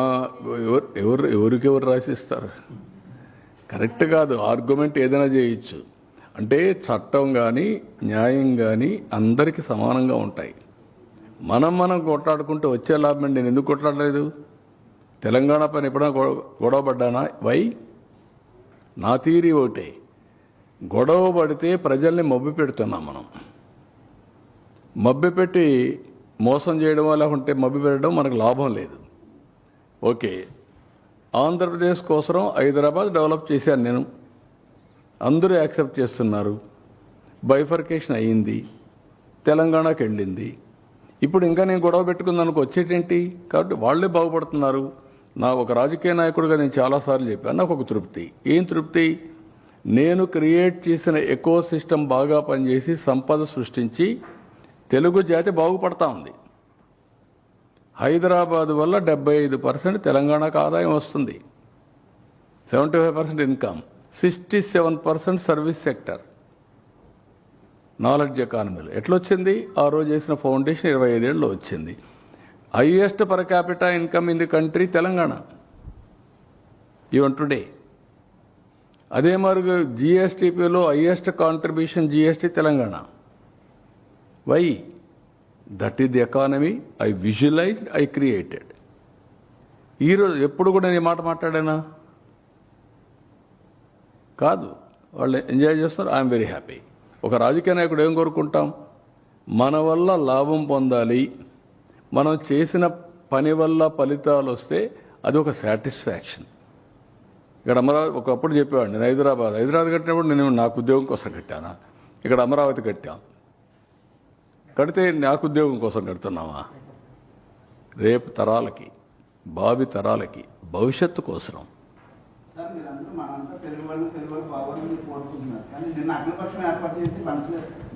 ఎవరికెవరు రాసిస్తారు? కరెక్ట్ కాదు. ఆర్గ్యుమెంట్ ఏదైనా చేయొచ్చు. అంటే చట్టం కానీ న్యాయం కానీ అందరికీ సమానంగా ఉంటాయి. మనం కొట్లాడుకుంటూ వచ్చే లాభం. నేను ఎందుకు కొట్లాడలేదు? తెలంగాణ పైన ఎప్పుడైనా గొడవ పడ్డానా? వై? నా తీరి ఒకటే, గొడవ పడితే ప్రజల్ని మభ్య పెడుతున్నాం మనం. మభ్య పెట్టి మోసం చేయడం లేకుంటే మభ్య పెట్టడం మనకు లాభం లేదు. ఓకే, ఆంధ్రప్రదేశ్ కోసం హైదరాబాద్ డెవలప్ చేశాను నేను, అందరూ యాక్సెప్ట్ చేస్తున్నారు. బైఫర్కేషన్ అయ్యింది, తెలంగాణకి వెళ్ళింది. ఇప్పుడు ఇంకా నేను గొడవ పెట్టుకుందానికి వచ్చేటేంటి? కాబట్టి వాళ్ళే బాగుపడుతున్నారు. నా ఒక రాజకీయ నాయకుడిగా నేను చాలాసార్లు చెప్పాను, నాకు ఒక తృప్తి. ఏం తృప్తి? నేను క్రియేట్ చేసిన ఎకో సిస్టమ్ బాగా పనిచేసి సంపద సృష్టించి తెలుగు జాతి బాగుపడతా ఉంది. హైదరాబాద్ వల్ల 75% తెలంగాణకు ఆదాయం వస్తుంది, 75% ఇన్కమ్, 67% సర్వీస్ సెక్టర్, నాలెడ్జ్ ఎకానమీలో. ఎట్లొచ్చింది? ఆ రోజు చేసిన ఫౌండేషన్ 25 ఏళ్ళలో వచ్చింది. Highest per capita income in the country Telangana even today. అదే మరి జిఎస్టిపిలో highest contribution GST Telangana. Why? That is the economy I visualized, I created. ఈరోజు ఎప్పుడు కూడా నేను ఈ మాట మాట్లాడానా? కాదు. వాళ్ళు ఎంజాయ్ చేస్తున్నారు, ఐఎమ్ వెరీ హ్యాపీ. ఒక రాజకీయ నాయకుడు ఏం కోరుకుంటాం? మన వల్ల లాభం పొందాలి, మనం చేసిన పని వల్ల ఫలితాలు వస్తే అది ఒక సాటిస్ఫాక్షన్. ఇక్కడ అమరావతి ఒకప్పుడు చెప్పేవాడు, నేను హైదరాబాద్ కట్టినప్పుడు నేను నాకు ఉద్యోగం కోసం కట్టానా? ఇక్కడ అమరావతి కట్టాం, కడితే నాకు ఉద్యోగం కోసం కడుతున్నావా? రేపు తరాలకి, భావి తరాలకి, భవిష్యత్తు కోసం. సార్, మీరందరూ మనంతా తెలుగు వాళ్ళు బాగోవాలని కోరుకుంటున్నారు, కానీ నిన్న అఖిలపక్షం ఏర్పాటు చేసి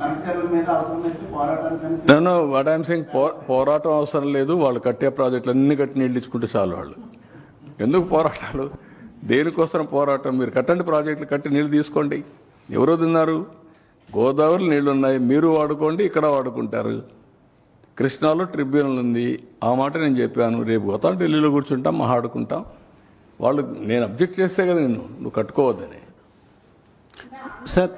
బంకచెరువుల మీద అవసరమైతే పోరాటానికి నేను వాట్ ఐఎమ్ సెయింగ్, పోరాటం అవసరం లేదు. వాళ్ళు కట్టే ప్రాజెక్టులు అన్ని కట్టి నీళ్ళు ఇచ్చుకుంటే చాలు. వాళ్ళు ఎందుకు పోరాటాలు? దేనికోసం పోరాటం? మీరు కట్టండి, ప్రాజెక్టులు కట్టి నీళ్ళు తీసుకోండి. ఎవరు తిన్నారు? గోదావరి నీళ్లున్నాయి, మీరు వాడుకోండి, ఇక్కడ వాడుకుంటారు. కృష్ణాలో ట్రిబ్యునల్ ఉంది, ఆ మాట నేను చెప్పాను. రేపు పోతాం, ఢిల్లీలో కూర్చుంటాం, మాట్లాడుకుంటాం. వాళ్ళు నేను అబ్జెక్ట్ చేస్తే కదా నువ్వు కట్టుకోవద్దని. సార్,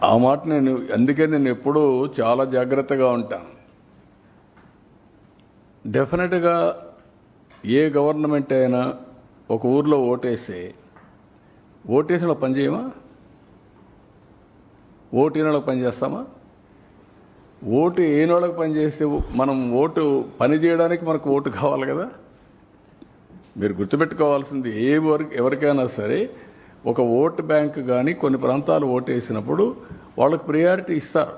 ఆ మాట నేను అందుకే నేను ఎప్పుడూ చాలా జాగ్రత్తగా ఉంటాను. డెఫినెట్గా ఏ గవర్నమెంట్ అయినా ఒక ఊర్లో ఓటేస్తే ఓటేసిన పనిచేయమా? ఓటు ఏనోళ్ళకి పనిచేస్తామా? ఓటు ఏనోళ్ళకి పనిచేస్తే మనం ఓటు పని చేయడానికి మనకు ఓటు కావాలి కదా. మీరు గుర్తుపెట్టుకోవాల్సింది, ఎవరికైనా సరే ఒక ఓటు బ్యాంక్ కానీ కొన్ని ప్రాంతాలు ఓటు వేసినప్పుడు వాళ్ళకి ప్రియారిటీ ఇస్తారు.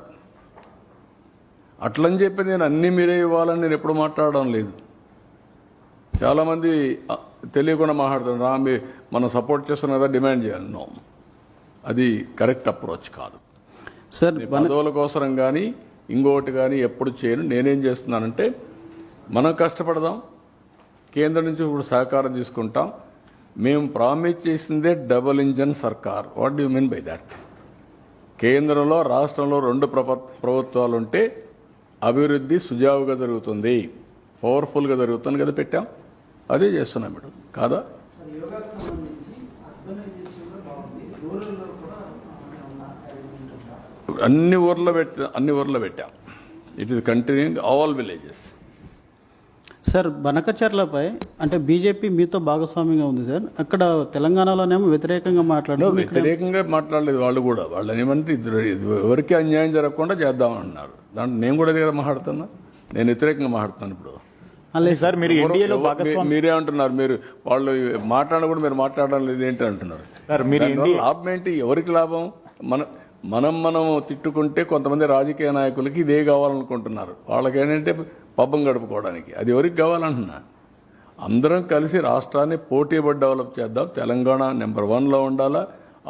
అట్లని చెప్పి నేను అన్నీ మీరే ఇవ్వాలని నేను ఎప్పుడు మాట్లాడడం లేదు. చాలామంది తెలియకుండా మాట్లాడుతున్నారు, మనం సపోర్ట్ చేస్తున్నాం కదా, డిమాండ్ చేయాలి. నో, అది కరెక్ట్ అప్రోచ్ కాదు. సార్, పదవుల కోసం కానీ ఇంకొకటి కానీ ఎప్పుడు చేయను. నేనేం చేస్తున్నానంటే, మనం కష్టపడదాం, కేంద్రం నుంచి ఇప్పుడు సహకారం తీసుకుంటాం. మేము ప్రామిస్ చేసిందే డబుల్ ఇంజన్ సర్కార్. What do you mean by that? కేంద్రంలో రాష్ట్రంలో 2 ప్రభుత్వాలు ఉంటే అభివృద్ధి సుజావుగా జరుగుతుంది, పవర్ఫుల్గా జరుగుతుంది కదా పెట్టాం. అదే చేస్తున్నాం మేడం, కాదా? యోగాకు సంబంధించి అర్బనైజేషన్లో బాగుంది, రూరల్లో కూడా అన్ని ఊర్లో పెట్టాం. It is continuing all villages. Sir బనకచర్లపై అంటే బీజేపీ మీతో భాగస్వామ్యంగా ఉంది సార్. అక్కడ తెలంగాణలోనేమో వ్యతిరేకంగా మాట్లాడారు. వ్యతిరేకంగా మాట్లాడలేదు వాళ్ళు కూడా. వాళ్ళు ఏమంటే ఎవరికి అన్యాయం జరగకుండా చేద్దామన్నారు. దాంట్లో నేను కూడా దగ్గర మాట్లాడుతున్నా. నేను వ్యతిరేకంగా మాట్లాడుతున్నాను ఇప్పుడు. అలాగే సార్ మీరు ఎన్డీఏలో మీరే అంటున్నారు, మీరు వాళ్ళు మాట్లాడడం కూడా మీరు మాట్లాడడం లేదు ఏంటి అంటున్నారు. లాభం ఏంటి? ఎవరికి లాభం? మనం తిట్టుకుంటే కొంతమంది రాజకీయ నాయకులకి ఇదే కావాలనుకుంటున్నారు. వాళ్ళకి ఏంటంటే పబ్బం గడుపుకోవడానికి. అది ఎవరికి కావాలంటున్నా? అందరం కలిసి రాష్ట్రాన్ని పోటీపడి డెవలప్ చేద్దాం. తెలంగాణ నెంబర్ 1లో ఉండాలా,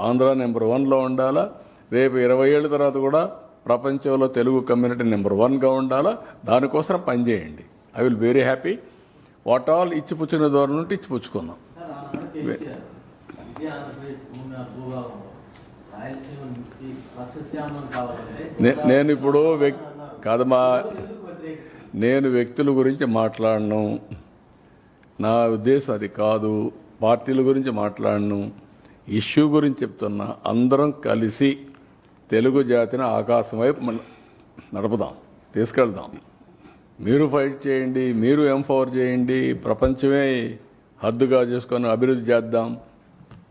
ఆంధ్ర నెంబర్ 1లో ఉండాలా. రేపు 20 ఏళ్ళ తర్వాత కూడా ప్రపంచంలో తెలుగు కమ్యూనిటీ నెంబర్ 1గా ఉండాలా. దానికోసం పనిచేయండి. I will very happy. What all ఇచ్చిపుచ్చిన దూరం నుండి ఇచ్చిపుచ్చుకుందాం. నేను ఇప్పుడు కాదమ్మా, నేను వ్యక్తుల గురించి మాట్లాడను. నా ఉద్దేశం అది కాదు. పార్టీల గురించి మాట్లాడను. ఇష్యూ గురించి చెప్తున్నా. అందరం కలిసి తెలుగు జాతిని ఆకాశం వైపు నడుపుదాం, తీసుకెళ్దాం. మీరు ఫైట్ చేయండి, మీరు ఎంపవర్ చేయండి. ప్రపంచమే హద్దుగా చేసుకొని అభివృద్ధి చేద్దాం.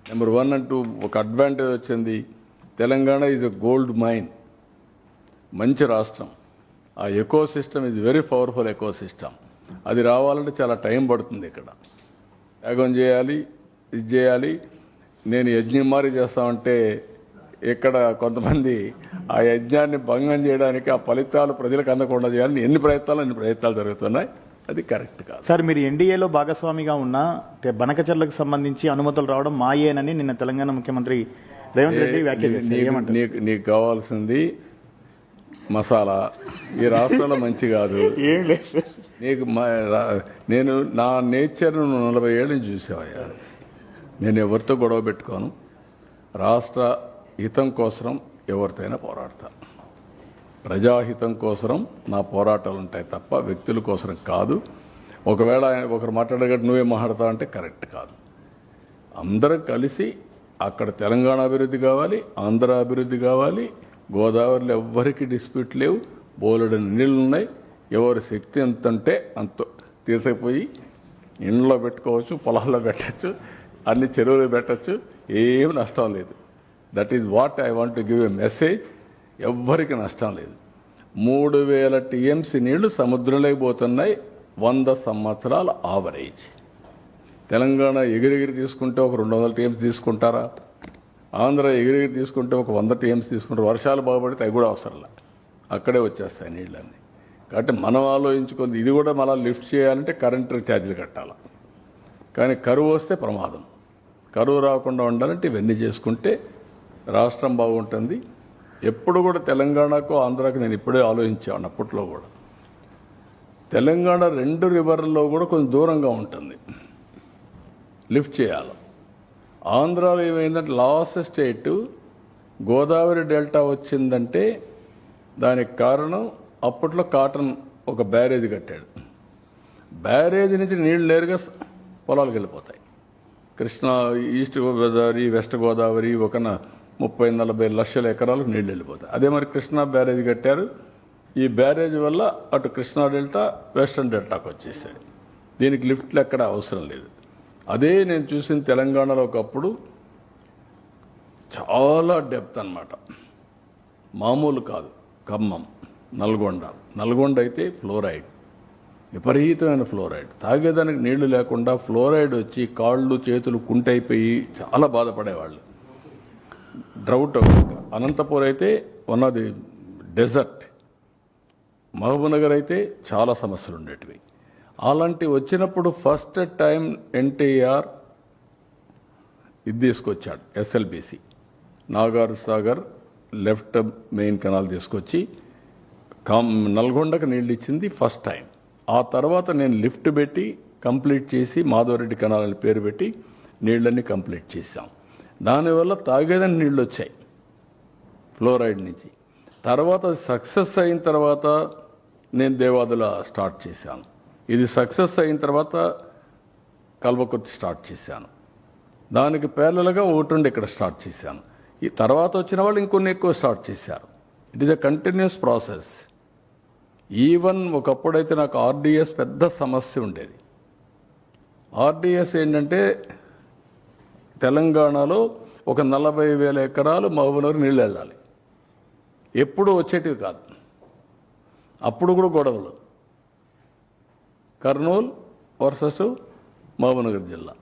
నెంబర్ 1 అంటూ ఒక అడ్వాంటేజ్ వచ్చింది. Telangana is a gold mine. మంచి రాష్ట్రం. ఆ ecosystem is very powerful ecosystem. అది రావాలంటే చాలా టైం పడుతుంది. ఇక్కడ యాగం చేయాలి, ఇది చేయాలి. నేను యజ్ఞం మారి చేస్తామంటే ఇక్కడ కొంతమంది ఆ యజ్ఞాన్ని భంగం చేయడానికి, ఆ ఫలితాలు ప్రజలకు అందకుండా చేయాలని ఎన్ని ప్రయత్నాలు జరుగుతున్నాయి. అది కరెక్ట్ కాదు. సార్ మీరు ఎన్డీఏలో భాగస్వామిగా ఉన్న బనకచర్లకు సంబంధించి అనుమతులు రావడం మాయేనని నిన్న తెలంగాణ ముఖ్యమంత్రి రేవంత్ రెడ్డి వ్యాఖ్యానించారు. నీకు కావాల్సింది మసాలా. ఈ రాష్ట్రంలో మంచి కాదు. ఏం లేదు. నీకు నేను నా నేచర్ను 40 ఏళ్ళని చూసేవయ్యా. నేను ఎవరితో గొడవ పెట్టుకోను. రాష్ట్ర హితం కోసం ఎవరితోనైనా పోరాడతా. ప్రజాహితం కోసం నా పోరాటాలు ఉంటాయి తప్ప వ్యక్తుల కోసం కాదు. ఒకవేళ ఒకరు మాట్లాడగట్టు నువ్వే మాట్లాడతావు అంటే కరెక్ట్ కాదు. అందరం కలిసి అక్కడ తెలంగాణ అభివృద్ధి కావాలి, ఆంధ్ర అభివృద్ధి కావాలి. గోదావరిలో ఎవ్వరికి డిస్ప్యూట్ లేవు. బోలెడని నీళ్లు ఉన్నాయి. ఎవరి శక్తి ఎంత అంటే అంత తీసుకుపోయి ఇండ్లో పెట్టుకోవచ్చు, పొలాల్లో పెట్టచ్చు, అన్ని చెరువులు పెట్టచ్చు. ఏం నష్టం లేదు. That is what I want to give a message. ఎవ్వరికి నష్టం లేదు. 3000 టీఎంసీ నీళ్లు సముద్రంలోకి పోతున్నాయి. 100 సంవత్సరాల ఆవరేజ్. తెలంగాణ ఎగిరెగిరి తీసుకుంటే ఒక 200 టీఎంసీ తీసుకుంటారా? ఆంధ్ర ఎగిరెగిరి తీసుకుంటే ఒక 100 టీఎంసీ తీసుకుంటారు. వర్షాలు బాగుపడితే అవి కూడా అవసరంలా, అక్కడే వచ్చేస్తాయి నీళ్ళన్నీ. కాబట్టి మనం ఆలోచించుకుంది ఇది కూడా మళ్ళీ లిఫ్ట్ చేయాలంటే కరెంటు ఛార్జీలు కట్టాలి. కానీ కరువు వస్తే ప్రమాదం. కరువు రాకుండా ఉండాలంటే ఇవన్నీ చేసుకుంటే రాష్ట్రం బాగుంటుంది. ఎప్పుడు కూడా తెలంగాణకు ఆంధ్రాకు నేను ఇప్పుడే ఆలోచించాను. అప్పట్లో కూడా తెలంగాణ 2 రివర్లలో కూడా కొంచెం దూరంగా ఉంటుంది, లిఫ్ట్ చేయాలి. ఆంధ్రాలో ఏమైందంటే లాస్ట్ స్టేట్ గోదావరి డెల్టా వచ్చిందంటే దానికి కారణం అప్పట్లో కాటన్ ఒక బ్యారేజ్ కట్టాడు. బ్యారేజ్ నుంచి నీళ్లు నేరుగా పొలాలకు వెళ్ళిపోతాయి. కృష్ణా, ఈస్ట్ గోదావరి, వెస్ట్ గోదావరి ఒక 30-40 లక్షల ఎకరాలకు నీళ్లు వెళ్ళిపోతాయి. అదే మరి కృష్ణా బ్యారేజ్ కట్టారు. ఈ బ్యారేజ్ వల్ల అటు కృష్ణా డెల్టా, వెస్టర్న్ డెల్టాకు వచ్చేసాయి. దీనికి లిఫ్ట్లు ఎక్కడ అవసరం లేదు. అదే నేను చూసిన తెలంగాణలో ఒకప్పుడు చాలా డెప్త్ అన్నమాట, మామూలు కాదు. ఖమ్మం, నల్గొండ అయితే ఫ్లోరైడ్, విపరీతమైన ఫ్లోరైడ్. తాగేదానికి నీళ్లు లేకుండా ఫ్లోరైడ్ వచ్చి కాళ్ళు చేతులు కుంటైపోయి చాలా బాధపడేవాళ్ళు. డ్రౌట్. అనంతపూర్ అయితే one of the dessert. Mahabubnagar అయితే చాలా సమస్యలు ఉండేటివి. అలాంటి వచ్చినప్పుడు ఫస్ట్ టైం ఎన్టీఆర్ ఇది తీసుకొచ్చాడు, SLBC Nagar Sagar left main canal తీసుకొచ్చి నల్గొండకు నీళ్ళు ఇచ్చింది ఫస్ట్ టైం. ఆ తర్వాత నేను లిఫ్ట్ పెట్టి కంప్లీట్ చేసి మాధవరెడ్డి కెనాల్ అని పేరు పెట్టి నీళ్ళన్నీ కంప్లీట్ చేశాం. దానివల్ల తాగేదని నీళ్ళు వచ్చాయి ఫ్లోరైడ్ నుంచి. తర్వాత సక్సెస్ అయిన తర్వాత నేను దేవాదుల స్టార్ట్ చేశాను. ఇది సక్సెస్ అయిన తర్వాత కల్వకుర్తి స్టార్ట్ చేశాను. దానికి పేర్లలుగా ఒకటి ఇక్కడ స్టార్ట్ చేశాను. ఈ తర్వాత వచ్చిన వాళ్ళు ఇంకొన్ని ఎక్కువ స్టార్ట్ చేశారు. It is a continuous process. Even ఒకప్పుడైతే నాకు ఆర్డీఎస్ పెద్ద సమస్య ఉండేది. ఆర్డీఎస్ ఏంటంటే తెలంగాణలో ఒక 40,000 ఎకరాలు మహబూబ్నగర్ నీళ్ళు వెళ్ళాలి. ఎప్పుడు వచ్చేటివి కాదు. అప్పుడు కూడా గొడవలు. కర్నూలు వర్సెస్ మహబూబ్నగర్ జిల్లా.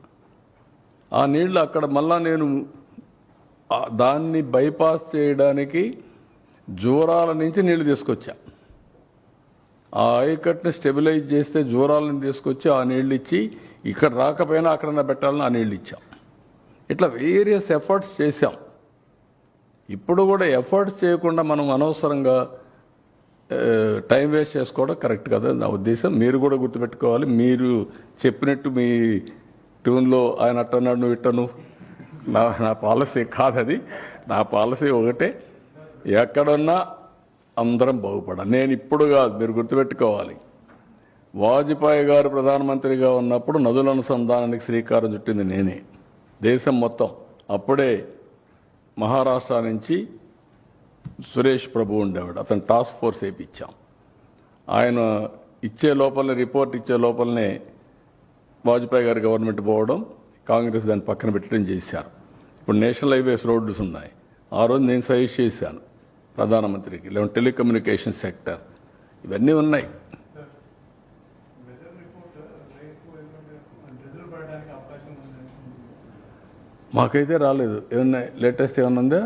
ఆ నీళ్లు అక్కడ మళ్ళా నేను దాన్ని బైపాస్ చేయడానికి జూరాల నుంచి నీళ్లు తీసుకొచ్చా. ఆ ఆయకట్టుని స్టెబిలైజ్ చేస్తే జూరాలను తీసుకొచ్చి ఆ నీళ్ళు ఇచ్చి ఇక్కడ రాకపోయినా అక్కడన్నా పెట్టాలని ఆ నీళ్ళు ఇచ్చాం. ఇట్లా వేరియస్ ఎఫర్ట్స్ చేశాం. ఇప్పుడు కూడా ఎఫర్ట్స్ చేయకుండా మనం అనవసరంగా టైం వేస్ట్ చేసుకోవడం కరెక్ట్ కదా నా ఉద్దేశం. మీరు కూడా గుర్తుపెట్టుకోవాలి. మీరు చెప్పినట్టు మీ ట్యూన్లో ఆయన అట్టన్నాడు నువ్వు ఇట్టను నా పాలసీ కాదది. నా పాలసీ ఒకటే, ఎక్కడున్నా అందరం బాగుపడాలి. నేను ఇప్పుడు కాదు, మీరు గుర్తుపెట్టుకోవాలి. వాజ్పేయి గారు ప్రధానమంత్రిగా ఉన్నప్పుడు నదుల అనుసంధానానికి శ్రీకారం చుట్టింది నేనే, దేశం మొత్తం. అప్పుడే మహారాష్ట్ర నుంచి సురేష్ ప్రభు ఉండేవాడు, అతను టాస్క్ ఫోర్స్ వేయించాం. ఆయన ఇచ్చే లోపలనే, రిపోర్ట్ ఇచ్చే లోపలనే వాజ్పేయి గారి గవర్నమెంట్ పోవడం, కాంగ్రెస్ దాన్ని పక్కన పెట్టడం చేశారు. ఇప్పుడు నేషనల్ హైవేస్ రోడ్స్ ఉన్నాయి. ఆ రోజు నేను సజెస్ట్ చేశాను ప్రధానమంత్రికి, లేదంటే టెలికమ్యూనికేషన్ సెక్టర్, ఇవన్నీ ఉన్నాయి. మాకైతే రాలేదు. ఏమన్నా లేటెస్ట్ ఏమన్నా ఉందా?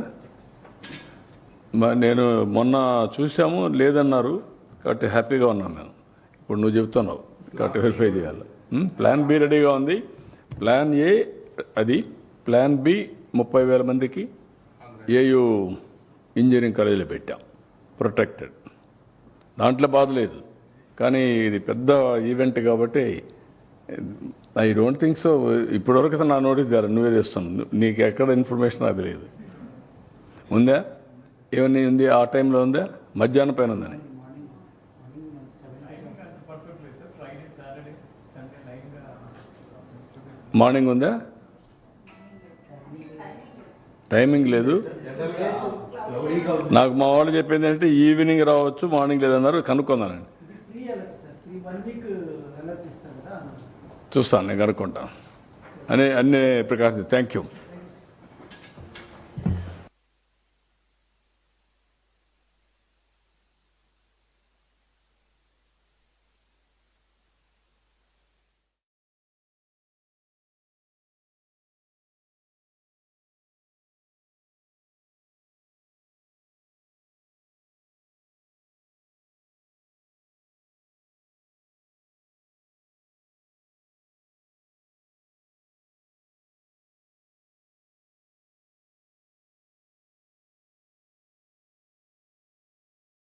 నేను మొన్న చూసాము, లేదన్నారు. కాబట్టి హ్యాపీగా ఉన్నాం మేము. ఇప్పుడు నువ్వు చెప్తున్నావు కాబట్టి వెరిఫై చేయాలి. ప్లాన్ బి రెడీగా ఉంది. ప్లాన్ ఏ అది, ప్లాన్ బి 30,000 మందికి ఏయూ ఇంజనీరింగ్ కాలేజీలో పెట్టాం, ప్రొటెక్టెడ్. దాంట్లో బాధ లేదు. కానీ ఇది పెద్ద ఈవెంట్ కాబట్టి ఐ డోంట్ థింక్ సో. ఇప్పటివరకు నా నోటీస్ ద్వారా నువ్వే తెస్తున్నావు. నీకు ఎక్కడ ఇన్ఫర్మేషన్ అది లేదు. ఉందా? ఏమన్నా ఉంది? ఆ టైంలో ఉందా? మధ్యాహ్నం పైన ఉందని మార్నింగ్ ఉందా? టైమింగ్ లేదు. నాకు మా వాళ్ళు చెప్పింది అంటే ఈవినింగ్ రావచ్చు, మార్నింగ్ లేదన్నారు. కనుక్కుందానండి, చూస్తాను, నేను కనుక్కుంటాను. అన్ని ప్రకాశం. Thank you.